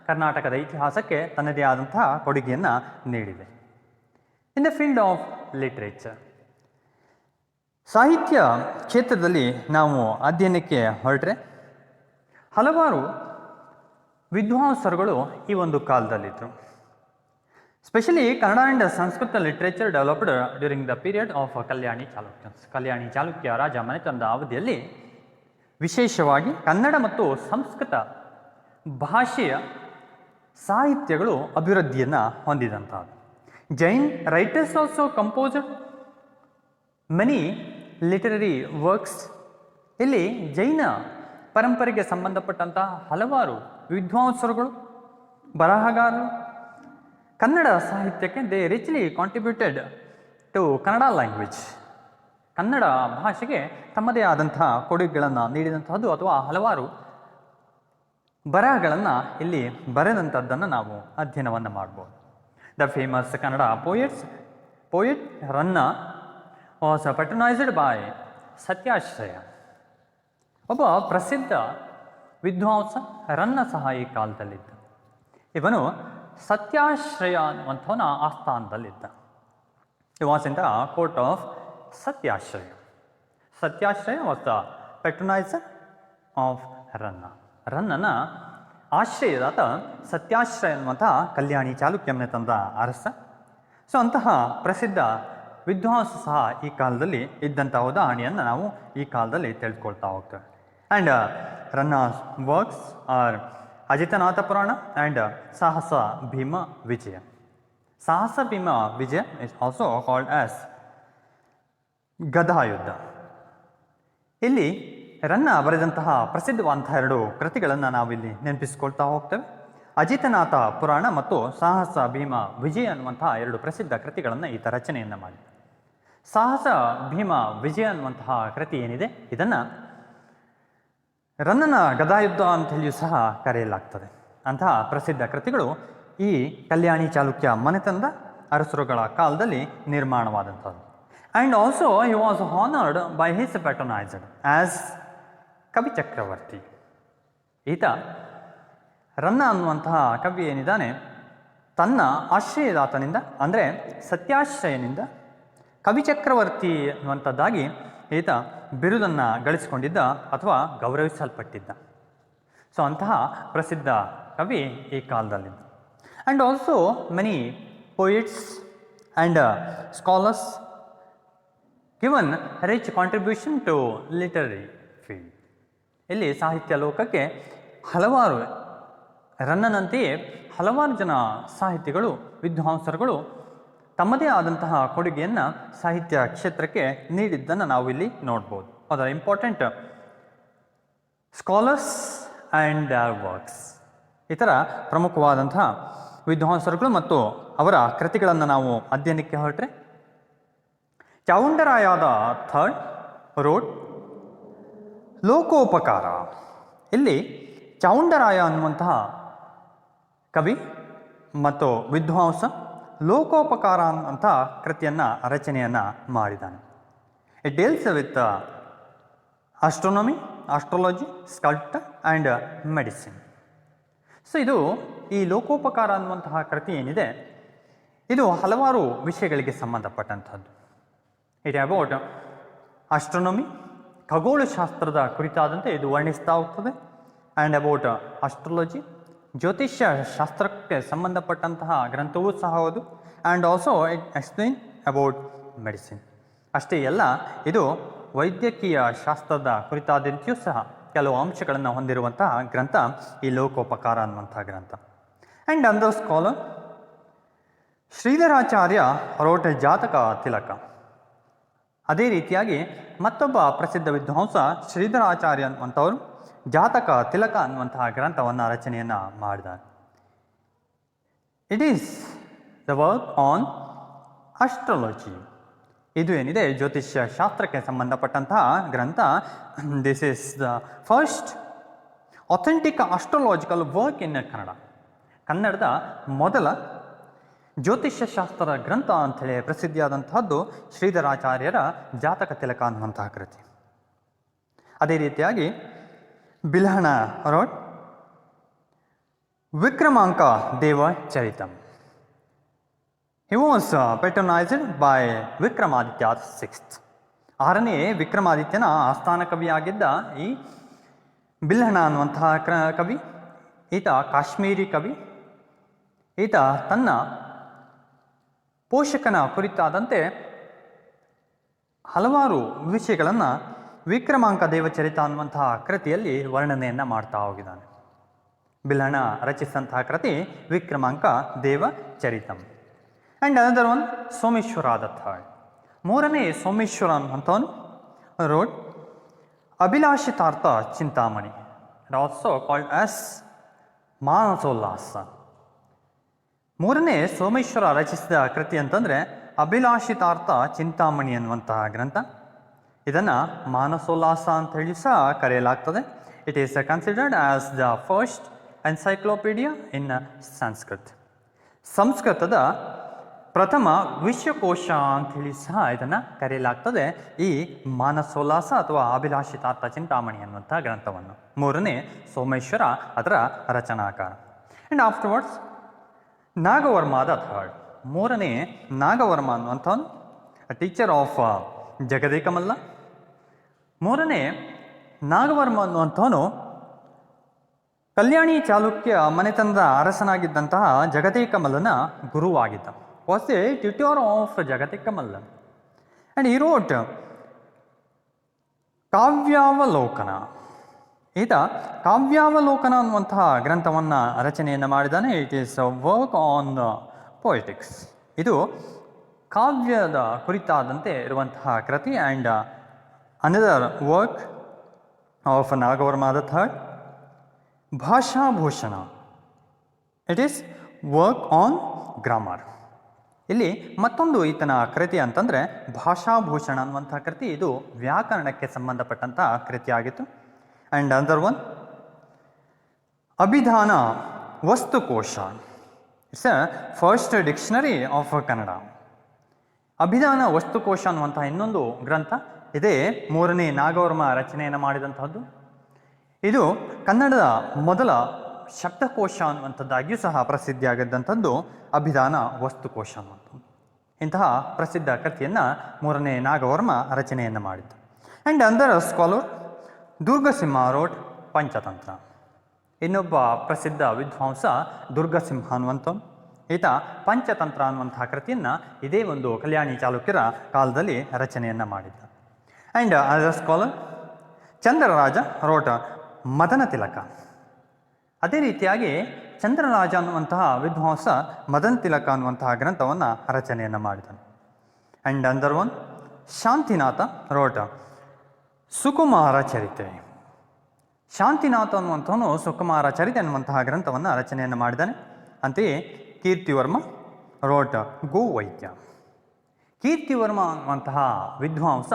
ಕರ್ನಾಟಕದ ಇತಿಹಾಸಕ್ಕೆ ತನ್ನದೇ ಆದಂತಹ ಕೊಡುಗೆಯನ್ನು ನೀಡಿದೆ. In the field of literature, ಸಾಹಿತ್ಯ ಕ್ಷೇತ್ರದಲ್ಲಿ ನಾವು ಅಧ್ಯಯನಕ್ಕೆ ಹೊರಟ್ರೆ ಹಲವಾರು ವಿದ್ವಾಂಸರುಗಳು ಈ ಒಂದು ಕಾಲದಲ್ಲಿದ್ದರು. Specially Kannada and Sanskrit literature developed during the period of Kalyani Chalukyans. Kalyani Chalukya ರಾಜ ಮನೆತನದ ಅವಧಿಯಲ್ಲಿ ವಿಶೇಷವಾಗಿ ಕನ್ನಡ ಮತ್ತು ಸಂಸ್ಕೃತ ಭಾಷೆಯ ಸಾಹಿತ್ಯಗಳು ಅಭಿವೃದ್ಧಿಯನ್ನು ಹೊಂದಿದಂಥದ್ದು. Jain writers also composed many literary works. ಇಲ್ಲಿ ಜೈನ ಪರಂಪರೆಗೆ ಸಂಬಂಧಪಟ್ಟಂತಹ ಹಲವಾರು ವಿದ್ವಾಂಸರುಗಳು, ಬರಹಗಾರರು ಕನ್ನಡ ಸಾಹಿತ್ಯಕ್ಕೆ they richly contributed to Kannada language. Kannada ಭಾಷೆಗೆ ತಮ್ಮದೇ ಆದಂತಹ ಕೊಡುಗೆಗಳನ್ನು ನೀಡಿದಂತಹದ್ದು ಅಥವಾ ಹಲವಾರು ಬರಹಗಳನ್ನು ಇಲ್ಲಿ ಬರೆದಂಥದ್ದನ್ನು ನಾವು ಅಧ್ಯಯನವನ್ನು ಮಾಡ್ಬೋದು. The famous Kannada poet Ranna was patronised by Satyashraya. ಒಬ್ಬ ಪ್ರಸಿದ್ಧ ವಿದ್ವಾಂಸ ರನ್ನ ಸಹ ಈ ಕಾಲದಲ್ಲಿದ್ದ. ಇವನು ಸತ್ಯಾಶ್ರಯ ಅನ್ನುವಂಥವನ ಆಸ್ಥಾನದಲ್ಲಿದ್ದ. He was in the court of Satyashraya. Satyashraya was the patroniser of Ranna. ರನ್ನನ ಆಶ್ರಯದಾತ ಸತ್ಯಾಶ್ರಯ ಅನ್ನುವಂಥ ಕಲ್ಯಾಣಿ ಚಾಲುಕ್ಯ ಮನೆತನದ ಅರಸ. ಸೊ ಅಂತಹ ಪ್ರಸಿದ್ಧ ವಿದ್ವಾಂಸ ಸಹ ಈ ಕಾಲದಲ್ಲಿ ಇದ್ದಂಥ ಉದಾಹರಣೆಯನ್ನು ನಾವು ಈ ಕಾಲದಲ್ಲಿ ತಿಳಿದುಕೊಳ್ತಾ ಹೋಗ್ತೇವೆ. ಆ್ಯಂಡ್ ರನ್ನಾಸ್ ವರ್ಕ್ಸ್ ಆರ್ ಅಜಿತನಾಥ ಪುರಾಣ ಆ್ಯಂಡ್ ಸಾಹಸ ಭೀಮ ವಿಜಯ. ಸಾಹಸ ಭೀಮ ವಿಜಯ ಇಸ್ ಆಲ್ಸೋ ಕಾಲ್ಡ್ ಆಸ್ ಗದಾಯುದ್ಧ. ಇಲ್ಲಿ ರನ್ನ ಬರೆದಂತಹ ಪ್ರಸಿದ್ಧವಾದಂತಹ ಎರಡು ಕೃತಿಗಳನ್ನು ನಾವಿಲ್ಲಿ ನೆನಪಿಸ್ಕೊಳ್ತಾ ಹೋಗ್ತೇವೆ. ಅಜಿತನಾಥ ಪುರಾಣ ಮತ್ತು ಸಾಹಸ ಭೀಮ ವಿಜಯ ಅನ್ನುವಂತಹ ಎರಡು ಪ್ರಸಿದ್ಧ ಕೃತಿಗಳನ್ನು ಈತ ರಚನೆಯನ್ನು ಮಾಡಿ. ಸಾಹಸ ಭೀಮ ವಿಜಯ ಅನ್ನುವಂತಹ ಕೃತಿ ಏನಿದೆ, ಇದನ್ನು ರನ್ನನ ಗದಾಯುದ್ಧ ಅಂತ ಹೇಳಿಯೂ ಸಹ ಕರೆಯಲಾಗ್ತದೆ. ಅಂತಹ ಪ್ರಸಿದ್ಧ ಕೃತಿಗಳು ಈ ಕಲ್ಯಾಣಿ ಚಾಲುಕ್ಯ ಮನೆತನದ ಅರಸರುಗಳ ಕಾಲದಲ್ಲಿ ನಿರ್ಮಾಣವಾದಂಥದ್ದು. And also he was honoured by his patronised as Kavi Chakravarti. ಈತ ರನ್ನ ಅನ್ನುವಂತಹ ಕವಿ ಏನಿದ್ದಾನೆ, ತನ್ನ ಆಶ್ರಯದಾತನಿಂದ ಅಂದರೆ ಸತ್ಯಾಶ್ರಯನಿಂದ ಕವಿ ಚಕ್ರವರ್ತಿ ಅನ್ನುವಂಥದ್ದಾಗಿ ಈತ ಬಿರುದನ್ನು ಗಳಿಸಿಕೊಂಡಿದ್ದ ಅಥವಾ ಗೌರವಿಸಲ್ಪಟ್ಟಿದ್ದ. ಸೊ ಅಂತಹ ಪ್ರಸಿದ್ಧ ಕವಿ ಈ ಕಾಲದಲ್ಲಿದ್ದ. And also many poets and scholars given rich contribution to literary field. ಇಲ್ಲಿ ಸಾಹಿತ್ಯ ಲೋಕಕ್ಕೆ ಹಲವಾರು ರನ್ನನಂತೆಯೇ ಹಲವಾರು ಜನ ಸಾಹಿತಿಗಳು, ವಿದ್ವಾಂಸರುಗಳು ತಮ್ಮದೇ ಆದಂತಹ ಕೊಡುಗೆಯನ್ನು ಸಾಹಿತ್ಯ ಕ್ಷೇತ್ರಕ್ಕೆ ನೀಡಿದ್ದನ್ನು ನಾವು ಇಲ್ಲಿ ನೋಡ್ಬೋದು. ಅದರ important scholars and their works. ಇತರ ಪ್ರಮುಖವಾದಂತಹ ವಿದ್ವಾಂಸರುಗಳು ಮತ್ತು ಅವರ ಕೃತಿಗಳನ್ನು ನಾವು ಅಧ್ಯಯನಕ್ಕೆ ಹೊರಟ್ರೆ, ಚಾವುಂಡರಾಯದ ಥರ್ಡ್ ರೋಡ್ ಲೋಕೋಪಕಾರ. ಇಲ್ಲಿ ಚಾವುಂಡರಾಯ ಅನ್ನುವಂತಹ ಕವಿ ಮತ್ತು ವಿದ್ವಾಂಸ ಲೋಕೋಪಕಾರ ಅನ್ನುವಂಥ ಕೃತಿಯನ್ನು ರಚನೆಯನ್ನು ಮಾಡಿದ್ದಾನೆ. It deals with astronomy, astrology, sculpture and medicine. So ಇದು ಈ ಲೋಕೋಪಕಾರ ಅನ್ನುವಂತಹ ಕೃತಿ ಏನಿದೆ, ಇದು ಹಲವಾರು ವಿಷಯಗಳಿಗೆ ಸಂಬಂಧಪಟ್ಟಂಥದ್ದು. ಇಟ್ ಅಬೌಟ್ ಆಸ್ಟ್ರೋನಮಿ, ಖಗೋಳಶಾಸ್ತ್ರದ ಕುರಿತಾದಂತೆ ಇದು ವರ್ಣಿಸ್ತಾ ಹೋಗ್ತದೆ. ಆ್ಯಂಡ್ ಅಬೌಟ್ ಆಸ್ಟ್ರಾಲಜಿ, ಜ್ಯೋತಿಷ್ಯ ಶಾಸ್ತ್ರಕ್ಕೆ ಸಂಬಂಧಪಟ್ಟಂತಹ ಗ್ರಂಥವೂ ಸಹ ಹೌದು. And also it explain about medicine. ಅಷ್ಟೇ ಅಲ್ಲ, ಇದು ವೈದ್ಯಕೀಯ ಶಾಸ್ತ್ರದ ಕುರಿತಾದಂತೆಯೂ ಸಹ ಕೆಲವು ಅಂಶಗಳನ್ನು ಹೊಂದಿರುವಂತಹ ಗ್ರಂಥ ಈ ಲೋಕೋಪಕಾರ ಅನ್ನುವಂತಹ ಗ್ರಂಥ. ಆ್ಯಂಡ್ ಅಂದರ್ ಸ್ಕಾಲರ್ ಶ್ರೀಧರಾಚಾರ್ಯ ರೋಟ್ ಜಾತಕ ತಿಲಕ. ಅದೇ ರೀತಿಯಾಗಿ ಮತ್ತೊಬ್ಬ ಪ್ರಸಿದ್ಧ ವಿದ್ವಾಂಸ ಶ್ರೀಧರಾಚಾರ್ಯ ಅನ್ನುವಂಥವರು ಜಾತಕ ತಿಲಕ ಅನ್ನುವಂತಹ ಗ್ರಂಥವನ್ನು ರಚನೆಯನ್ನು ಮಾಡಿದ್ದಾರೆ. It is the work on astrology. ಇದು ಏನಿದೆ ಜ್ಯೋತಿಷ್ಯ ಶಾಸ್ತ್ರಕ್ಕೆ ಸಂಬಂಧಪಟ್ಟಂತಹ ಗ್ರಂಥ. This is the first authentic astrological work in Kannada. ಕನ್ನಡದ ಮೊದಲ ಜ್ಯೋತಿಷ್ಯ ಶಾಸ್ತ್ರದ ಗ್ರಂಥ ಅಂಥೇಳಿ ಪ್ರಸಿದ್ಧಿಯಾದಂತಹದ್ದು ಶ್ರೀಧರಾಚಾರ್ಯರ ಜಾತಕ ತಿಲಕ ಅನ್ನುವಂತಹ ಕೃತಿ. ಅದೇ ರೀತಿಯಾಗಿ Bilhana wrote Vikramanka Deva Charitam. He was patronized by Vikramaditya sixth. 6ನೇ ವಿಕ್ರಮಾದಿತ್ಯನ ಆಸ್ಥಾನ ಕವಿಯಾಗಿದ್ದ ಈ ಬಿಲ್ಹಣ ಅನ್ನುವಂತಹ ಕವಿ, ಈತ ಕಾಶ್ಮೀರಿ ಕವಿ. ಈತ ತನ್ನ ಪೋಷಕನ ಕುರಿತಾದಂತೆ ಹಲವಾರು ವಿಷಯಗಳನ್ನು ವಿಕ್ರಮಾಂಕ ದೇವಚರಿತ ಅನ್ನುವಂತಹ ಕೃತಿಯಲ್ಲಿ ವರ್ಣನೆಯನ್ನು ಮಾಡ್ತಾ ಹೋಗಿದ್ದಾನೆ. ಬಿಲ್ಹಣ ರಚಿಸಿದಂತಹ ಕೃತಿ Vikramanka Devacharitam. And another one Someshwara the third. 3ನೇ ಸೋಮೇಶ್ವರ ಅನ್ನುವಂಥವನು wrote Abhilashitartha Chintamani, also called as Manasollasa. 3ನೇ ಸೋಮೇಶ್ವರ ರಚಿಸಿದ ಕೃತಿ ಅಂತಂದರೆ ಅಭಿಲಾಷಿತಾರ್ಥ ಚಿಂತಾಮಣಿ ಅನ್ನುವಂತಹ ಗ್ರಂಥ. ಇದನ್ನು ಮಾನಸೋಲ್ಲಾಸ ಅಂತ ಹೇಳಿ ಸಹ ಕರೆಯಲಾಗ್ತದೆ. It is considered as the first encyclopedia in Sanskrit. ಸಂಸ್ಕೃತದ ಪ್ರಥಮ ವಿಶ್ವಕೋಶ ಅಂಥೇಳಿ ಸಹ ಇದನ್ನು ಕರೆಯಲಾಗ್ತದೆ ಈ ಮಾನಸೋಲ್ಲಾಸ ಅಥವಾ ಅಭಿಲಾಷಿತಾರ್ಥ ಚಿಂತಾಮಣಿ ಅನ್ನುವಂಥ ಗ್ರಂಥವನ್ನು. 3ನೇ ಸೋಮೇಶ್ವರ ಅದರ ರಚನಾಕಾರ. And afterwards Nagavarma the third. 3ನೇ ನಾಗವರ್ಮ ಅನ್ನುವಂಥವನು ಟೀಚರ್ ಆಫ್ ಜಗದೇಕಮಲ್ಲ. 3ನೇ ನಾಗವರ್ಮ ಅನ್ನುವಂಥವನು ಕಲ್ಯಾಣಿ ಚಾಲುಕ್ಯ ಮನೆತನದ ಅರಸನಾಗಿದ್ದಂತಹ ಜಗದೇಕಮಲ್ಲನ ಗುರುವಾಗಿದ್ದ. Was the tutor of Jagadekamalla. And he wrote Kavyavalokana. ಈತ ಕಾವ್ಯಾವಲೋಕನ ಅನ್ನುವಂತಹ ಗ್ರಂಥವನ್ನು ರಚನೆಯನ್ನು ಮಾಡಿದ್ದಾನೆ. It is a work on poetics. ಇದು ಕಾವ್ಯದ ಕುರಿತಾದಂತೆ ಇರುವಂತಹ ಕೃತಿ. And another work of Nagavarma the third Bhashabhushana. It is work on grammar. ಇಲ್ಲಿ ಮತ್ತೊಂದು ಈತನ ಕೃತಿ ಅಂತಂದರೆ ಭಾಷಾಭೂಷಣ ಅನ್ನುವಂಥ ಕೃತಿ. ಇದು ವ್ಯಾಕರಣಕ್ಕೆ ಸಂಬಂಧಪಟ್ಟಂಥ ಕೃತಿಯಾಗಿತ್ತು. And other one Abhidhana Vastukosha. It's a first dictionary of Kannada. Abhidhana Vastukosha ಅನ್ನುವಂತಹ ಇನ್ನೊಂದು ಗ್ರಂಥ ಇದೇ 3ನೇ ನಾಗವರ್ಮ ರಚನೆಯನ್ನು ಮಾಡಿದಂತಹದ್ದು. ಇದು ಕನ್ನಡದ ಮೊದಲ ಶಬ್ದಕೋಶ ಅನ್ನುವಂಥದ್ದಾಗಿಯೂ ಸಹ ಪ್ರಸಿದ್ಧಿಯಾಗಿದ್ದಂಥದ್ದು ಅಭಿಧಾನ ವಸ್ತುಕೋಶ ಅನ್ನುವಂಥದ್ದು. ಇಂತಹ ಪ್ರಸಿದ್ಧ ಕೃತಿಯನ್ನು 3ನೇ ನಾಗವರ್ಮ ರಚನೆಯನ್ನು ಮಾಡಿದ್ದು. ಆ್ಯಂಡ್ ಅಂದರ್ ಸ್ಕಾಲರ್ ದುರ್ಗಸಿಂಹ ರೋಟ್ ಪಂಚತಂತ್ರ. ಇನ್ನೊಬ್ಬ ಪ್ರಸಿದ್ಧ ವಿದ್ವಾಂಸ ದುರ್ಗಸಿಂಹ ಅನ್ನುವಂಥವ್ನು. ಈತ ಪಂಚತಂತ್ರ ಅನ್ನುವಂತಹ ಕೃತಿಯನ್ನು ಇದೇ ಒಂದು ಕಲ್ಯಾಣಿ ಚಾಲುಕ್ಯರ ಕಾಲದಲ್ಲಿ ರಚನೆಯನ್ನು ಮಾಡಿದ್ದ. ಆ್ಯಂಡ್ ಅದರ್ ಸ್ಕಾಲರ್ ಚಂದ್ರರಾಜ ರೋಟ ಮದನ ತಿಲಕ. ಅದೇ ರೀತಿಯಾಗಿ ಚಂದ್ರರಾಜ ಅನ್ನುವಂತಹ ವಿದ್ವಾಂಸ ಮದನ ತಿಲಕ ಅನ್ನುವಂತಹ ಗ್ರಂಥವನ್ನು ರಚನೆಯನ್ನು ಮಾಡಿದನು. ಆ್ಯಂಡ್ ಅಂದರ್ ಒನ್ ಶಾಂತಿನಾಥ ರೋಟ ಸುಕುಮಾರ ಚರಿತೆ. ಶಾಂತಿನಾಥ ಅನ್ನುವಂಥವನು ಸುಕುಮಾರ ಚರಿತೆ ಅನ್ನುವಂತಹ ಗ್ರಂಥವನ್ನು ರಚನೆಯನ್ನು ಮಾಡಿದ್ದಾನೆ. ಅಂತೆಯೇ ಕೀರ್ತಿವರ್ಮ ರೋಟ ಗೋವೈದ್ಯ. ಕೀರ್ತಿವರ್ಮ ಅನ್ನುವಂತಹ ವಿದ್ವಾಂಸ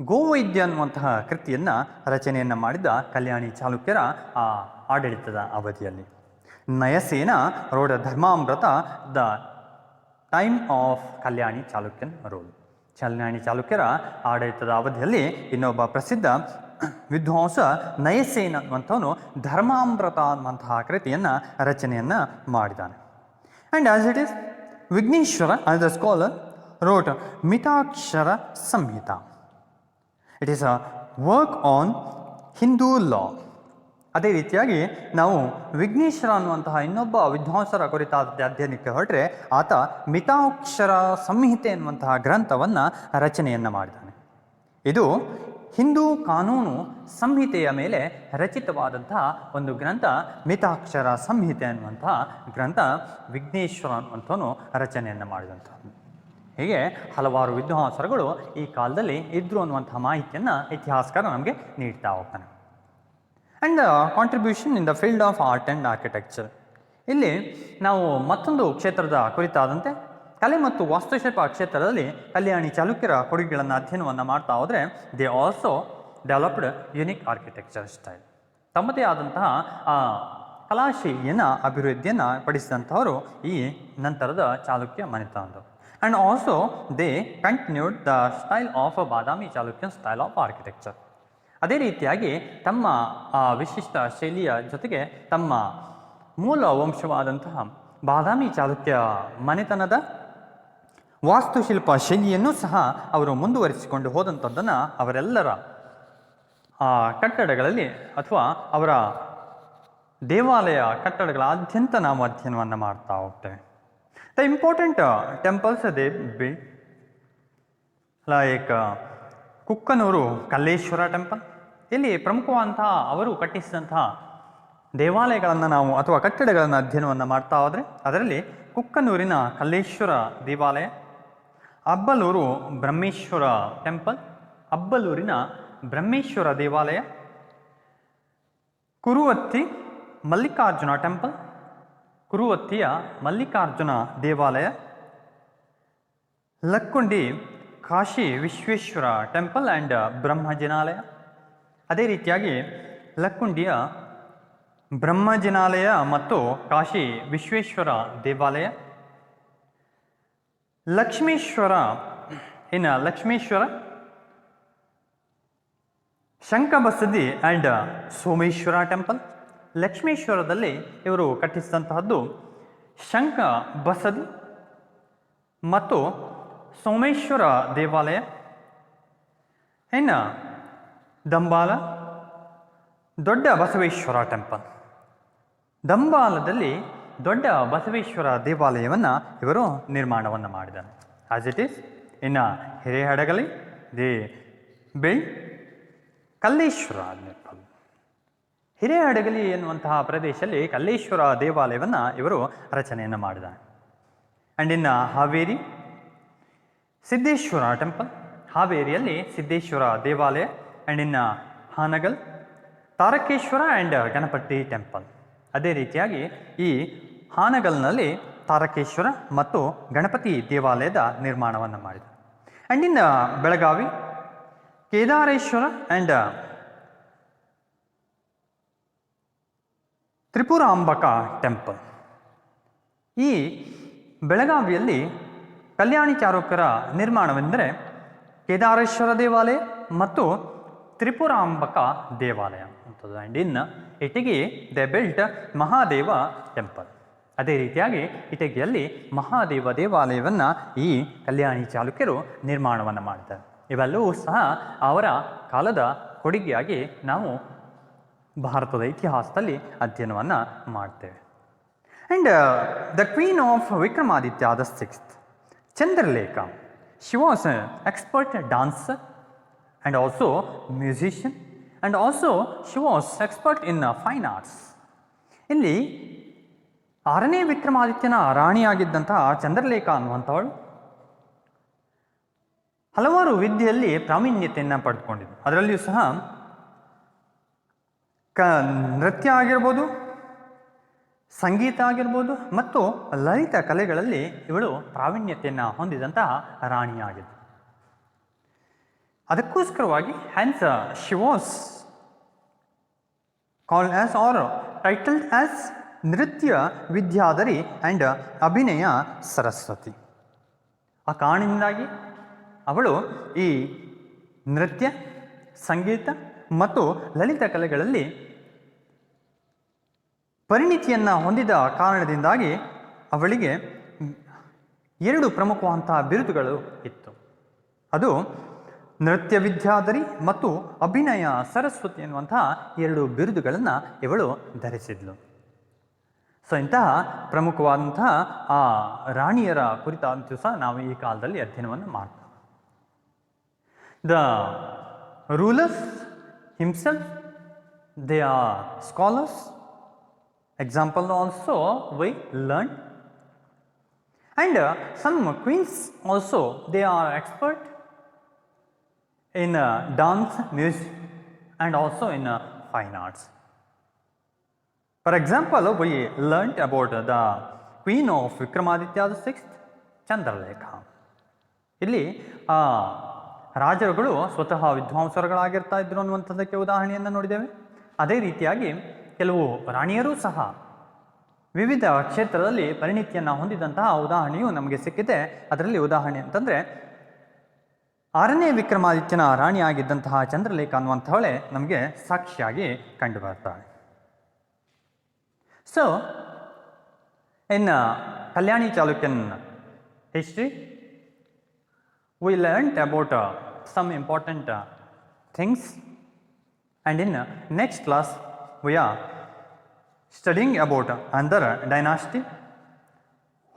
ಗೋವೈದ್ಯ ಅನ್ನುವಂತಹ ಕೃತಿಯನ್ನು ರಚನೆಯನ್ನು ಮಾಡಿದ್ದ ಕಲ್ಯಾಣಿ ಚಾಲುಕ್ಯರ ಆ ಆಡಳಿತದ ಅವಧಿಯಲ್ಲಿ. Nayasena wrote Dharmamrita the time of Kalyani Chalukyan rule. Kalyani ಚಾಲುಕ್ಯರ ಆಡಳಿತದ ಅವಧಿಯಲ್ಲಿ ಇನ್ನೊಬ್ಬ ಪ್ರಸಿದ್ಧ ವಿದ್ವಾಂಸ ನಯಸೇನ ಅನ್ನುವಂಥವನು ಧರ್ಮಾಮೃತ ಅನ್ನುವಂತಹ ಕೃತಿಯನ್ನು ರಚನೆಯನ್ನು ಮಾಡಿದ್ದಾನೆ. And as it is Vighneshwara as a scholar wrote Mitakshara Samhita. It is a work on Hindu law. ಅದೇ ರೀತಿಯಾಗಿ ನಾವು ವಿಘ್ನೇಶ್ವರ ಅನ್ನುವಂತಹ ಇನ್ನೊಬ್ಬ ವಿದ್ವಾಂಸರ ಕುರಿತಾದ ಅಧ್ಯಯನಕ್ಕೆ ಹೊರಟ್ರೆ ಆತ ಮಿತಾಕ್ಷರ ಸಂಹಿತೆ ಎನ್ನುವಂತಹ ಗ್ರಂಥವನ್ನು ರಚನೆಯನ್ನು ಮಾಡಿದ್ದಾನೆ. ಇದು ಹಿಂದೂ ಕಾನೂನು ಸಂಹಿತೆಯ ಮೇಲೆ ರಚಿತವಾದಂತಹ ಒಂದು ಗ್ರಂಥ. ಮಿತಾಕ್ಷರ ಸಂಹಿತೆ ಅನ್ನುವಂತಹ ಗ್ರಂಥ ವಿಘ್ನೇಶ್ವರ ಅನ್ನುವಂಥವನು ರಚನೆಯನ್ನು ಮಾಡಿದಂಥದ್ದು. ಹೀಗೆ ಹಲವಾರು ವಿದ್ವಾಂಸರುಗಳು ಈ ಕಾಲದಲ್ಲಿ ಇದ್ದರು ಅನ್ನುವಂಥ ಮಾಹಿತಿಯನ್ನು ಇತಿಹಾಸಕಾರ ನಮಗೆ ನೀಡ್ತಾ ಹೋಗ್ತಾನೆ. And contribution in the field of art and architecture. ಇಲ್ಲಿ ನಾವು ಮತ್ತೊಂದು ಕ್ಷೇತ್ರದ ಕುರಿತಾದಂತೆ ಕಲೆ ಮತ್ತು ವಾಸ್ತುಶಿಲ್ಪ ಕ್ಷೇತ್ರದಲ್ಲಿ ಕಲ್ಯಾಣಿ ಚಾಲುಕ್ಯರ ಕೊಡುಗೆಗಳನ್ನು ಅಧ್ಯಯನವನ್ನು ಮಾಡ್ತಾ ಹೋದರೆ they also developed unique architecture style. ತಮ್ಮದೇ ಆದಂತಹ ಕಲಾಶೈಲಿಯನ್ನು ಅಭಿವೃದ್ಧಿಯನ್ನು ಪಡಿಸಿದಂಥವರು ಈ ನಂತರದ ಚಾಲುಕ್ಯ ಮನೆತನದವರು. And also they continued the style of Badami Chalukyan style of architecture. ಅದೇ ರೀತಿಯಾಗಿ ತಮ್ಮ ವಿಶಿಷ್ಟ ಶೈಲಿಯ ಜೊತೆಗೆ ತಮ್ಮ ಮೂಲ ವಂಶವಾದಂತಹ ಬಾದಾಮಿ ಚಾಲುಕ್ಯ ಮನೆತನದ ವಾಸ್ತುಶಿಲ್ಪ ಶೈಲಿಯನ್ನು ಸಹ ಅವರು ಮುಂದುವರಿಸಿಕೊಂಡು ಹೋದಂಥದ್ದನ್ನು ಅವರೆಲ್ಲರ ಕಟ್ಟಡಗಳಲ್ಲಿ ಅಥವಾ ಅವರ ದೇವಾಲಯ ಕಟ್ಟಡಗಳಾದ್ಯಂತ ನಾವು ಅಧ್ಯಯನವನ್ನು ಮಾಡ್ತಾ ಹೋಗ್ತೇವೆ. The important temples they build like Kukkanur Kalleshwara temple. ಇಲ್ಲಿ ಪ್ರಮುಖವಾದಂತಹ ಅವರು ಕಟ್ಟಿಸಿದಂತಹ ದೇವಾಲಯಗಳನ್ನು ನಾವು ಅಥವಾ ಕಟ್ಟಡಗಳನ್ನು ಅಧ್ಯಯನವನ್ನು ಮಾಡ್ತಾ ಹೋದರೆ ಅದರಲ್ಲಿ ಕುಕ್ಕನೂರಿನ ಕಲ್ಲೇಶ್ವರ ದೇವಾಲಯ, ಅಬ್ಬಲೂರು ಬ್ರಹ್ಮೇಶ್ವರ ಟೆಂಪಲ್, ಅಬ್ಬಲೂರಿನ ಬ್ರಹ್ಮೇಶ್ವರ ದೇವಾಲಯ, ಕುರುವತ್ತಿ ಮಲ್ಲಿಕಾರ್ಜುನ ಟೆಂಪಲ್, ಕುರುವತ್ತಿಯ ಮಲ್ಲಿಕಾರ್ಜುನ ದೇವಾಲಯ, ಲಕ್ಕುಂಡಿ ಕಾಶಿ ವಿಶ್ವೇಶ್ವರ ಟೆಂಪಲ್ ಆ್ಯಂಡ್ ಬ್ರಹ್ಮಜಿನಾಲಯ. ಅದೇ ರೀತಿಯಾಗಿ ಲಕ್ಕುಂಡಿಯ ಬ್ರಹ್ಮಜಿನಾಲಯ ಮತ್ತು ಕಾಶಿ ವಿಶ್ವೇಶ್ವರ ದೇವಾಲಯ, ಲಕ್ಷ್ಮೇಶ್ವರ ಲಕ್ಷ್ಮೇಶ್ವರ ಶಂಖಬಸದಿ ಆ್ಯಂಡ್ ಸೋಮೇಶ್ವರ ಟೆಂಪಲ್. ಲಕ್ಷ್ಮೇಶ್ವರದಲ್ಲಿ ಇವರು ಕಟ್ಟಿಸಿದಂತಹದ್ದು ಶಂಖ ಬಸದಿ ಮತ್ತು ಸೋಮೇಶ್ವರ ದೇವಾಲಯ. ಇನ್ನು ದಂಬಾಲ ದೊಡ್ಡ ಬಸವೇಶ್ವರ ಟೆಂಪಲ್. ದಂಬಾಲದಲ್ಲಿ ದೊಡ್ಡ ಬಸವೇಶ್ವರ ದೇವಾಲಯವನ್ನು ಇವರು ನಿರ್ಮಾಣವನ್ನು ಮಾಡಿದ್ದಾರೆ. ಆಸ್ ಇಟ್ ಈಸ್ ಇನ್ನು Hirehadagali the build Kalleshwara temple. Hirehadagali ಎನ್ನುವಂತಹ ಪ್ರದೇಶದಲ್ಲಿ ಕಲ್ಲೇಶ್ವರ ದೇವಾಲಯವನ್ನು ಇವರು ರಚನೆಯನ್ನು ಮಾಡಿದ್ದಾರೆ. ಆ್ಯಂಡ್ ಇನ್ನು ಹಾವೇರಿ ಸಿದ್ದೇಶ್ವರ ಟೆಂಪಲ್. ಹಾವೇರಿಯಲ್ಲಿ ಸಿದ್ದೇಶ್ವರ ದೇವಾಲಯ. ಆ್ಯಂಡ್ ಇನ್ನು ಹಾನಗಲ್ ತಾರಕೇಶ್ವರ ಆ್ಯಂಡ್ ಗಣಪತಿ ಟೆಂಪಲ್. ಅದೇ ರೀತಿಯಾಗಿ ಈ ಹಾನಗಲ್ನಲ್ಲಿ ತಾರಕೇಶ್ವರ ಮತ್ತು ಗಣಪತಿ ದೇವಾಲಯದ ನಿರ್ಮಾಣವನ್ನು ಮಾಡಿದೆ. ಆ್ಯಂಡ್ ಇನ್ನು ಬೆಳಗಾವಿ ಕೇದಾರೇಶ್ವರ ಆ್ಯಂಡ್ ತ್ರಿಪುರಾಂಬಕ ಟೆಂಪಲ್. ಈ ಬೆಳಗಾವಿಯಲ್ಲಿ ಕಲ್ಯಾಣಿ ಚಾಲುಕ್ಯರ ನಿರ್ಮಾಣವೆಂದರೆ ಕೇದಾರೇಶ್ವರ ದೇವಾಲಯ ಮತ್ತು ತ್ರಿಪುರಾಂಬಕ ದೇವಾಲಯ ಅಂತದ್ದು. And in Itagi they built Mahadeva temple. ಅದೇ ರೀತಿಯಾಗಿ ಇಟಗಿಯಲ್ಲಿ ಮಹಾದೇವ ದೇವಾಲಯವನ್ನು ಈ ಕಲ್ಯಾಣಿ ಚಾಲುಕ್ಯರು ನಿರ್ಮಾಣವನ್ನು ಮಾಡಿದ್ದಾರೆ. ಇವೆಲ್ಲವೂ ಸಹ ಅವರ ಕಾಲದ ಕೊಡುಗೆಯಾಗಿ ನಾವು ಭಾರತದ ಇತಿಹಾಸದಲ್ಲಿ ಅಧ್ಯಯನವನ್ನು ಮಾಡ್ತೇವೆ. And the queen of Vikramaditya the sixth Chandralekha, she was expert dancer and also musician and also she was expert in fine arts. ಇಲ್ಲಿ 6ನೇ ವಿಕ್ರಮಾದಿತ್ಯನ ರಾಣಿಯಾಗಿದ್ದಂತಹ ಚಂದ್ರಲೇಖ ಅನ್ನುವಂಥವಳು ಹಲವಾರು ವಿದ್ಯೆಯಲ್ಲಿ ಪ್ರಾವೀಣ್ಯತೆಯನ್ನು ಪಡೆದುಕೊಂಡಿದ್ದು. ಅದರಲ್ಲಿಯೂ ಸಹ ನೃತ್ಯ ಆಗಿರ್ಬೋದು, ಸಂಗೀತ ಆಗಿರ್ಬೋದು ಮತ್ತು ಲಲಿತ ಕಲೆಗಳಲ್ಲಿ ಇವಳು ಪ್ರಾವೀಣ್ಯತೆಯನ್ನು ಹೊಂದಿದಂತಹ ರಾಣಿಯಾಗಿದ್ದು. ಅದಕ್ಕೋಸ್ಕರವಾಗಿ hence she was called as or titled as Nritya Vidyadhari and ಅಭಿನಯ ಸರಸ್ವತಿ. ಆ ಕಾರಣದಿಂದಾಗಿ ಅವಳು ಈ ನೃತ್ಯ, ಸಂಗೀತ ಮತ್ತು ಲಲಿತ ಕಲೆಗಳಲ್ಲಿ ಪರಿಣಿತಿಯನ್ನು ಹೊಂದಿದ ಕಾರಣದಿಂದಾಗಿ ಅವಳಿಗೆ 2 ಪ್ರಮುಖವಾದಂತಹ ಬಿರುದುಗಳು ಇತ್ತು. ಅದು ನೃತ್ಯ ವಿದ್ಯಾಧರಿ ಮತ್ತು ಅಭಿನಯ ಸರಸ್ವತಿ ಎನ್ನುವಂತಹ 2 ಬಿರುದುಗಳನ್ನು ಇವಳು ಧರಿಸಿದ್ಲು. ಸೊ ಇಂತಹ ಪ್ರಮುಖವಾದಂತಹ ಆ ರಾಣಿಯರ ಕುರಿತಂತೂ ಸಹ ನಾವು ಈ ಕಾಲದಲ್ಲಿ ಅಧ್ಯಯನವನ್ನು ಮಾಡ್ತೇವೆ. The rulers himself, they are scholars, example also we learn. And some queens also they are expert in dance, music and also in fine arts. For example, we learnt about the queen of Vikramaditya the 6th Chandralekha. ಇಲ್ಲಿ ರಾಜರುಗಳು ಸ್ವತಃ ವಿದ್ವಾಂಸರುಗಳಾಗಿರ್ತಾ ಇದ್ರು ಅನ್ನುವಂಥದ್ದಕ್ಕೆ ಉದಾಹರಣೆಯನ್ನು ನೋಡಿದ್ದೇವೆ. ಅದೇ ರೀತಿಯಾಗಿ ಕೆಲವು ರಾಣಿಯರೂ ಸಹ ವಿವಿಧ ಕ್ಷೇತ್ರದಲ್ಲಿ ಪರಿಣಿತಿಯನ್ನು ಹೊಂದಿದಂತಹ ಉದಾಹರಣೆಯು ನಮಗೆ ಸಿಕ್ಕಿದೆ. ಅದರಲ್ಲಿ ಉದಾಹರಣೆ ಅಂತಂದರೆ 6ನೇ ವಿಕ್ರಮಾದಿತ್ಯನ ರಾಣಿಯಾಗಿದ್ದಂತಹ ಚಂದ್ರಲೇಖ ಅನ್ನುವಂಥವಳೆ ನಮಗೆ ಸಾಕ್ಷಿಯಾಗಿ ಕಂಡು ಬರ್ತಾಳೆ. So in Kalyani Chalukyan history we learned about some important things, and in next class we are studying about another dynasty,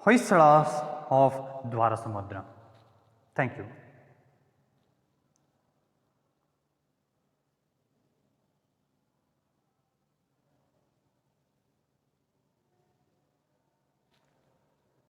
Hoysalas of Dwarasamudra. Thank you.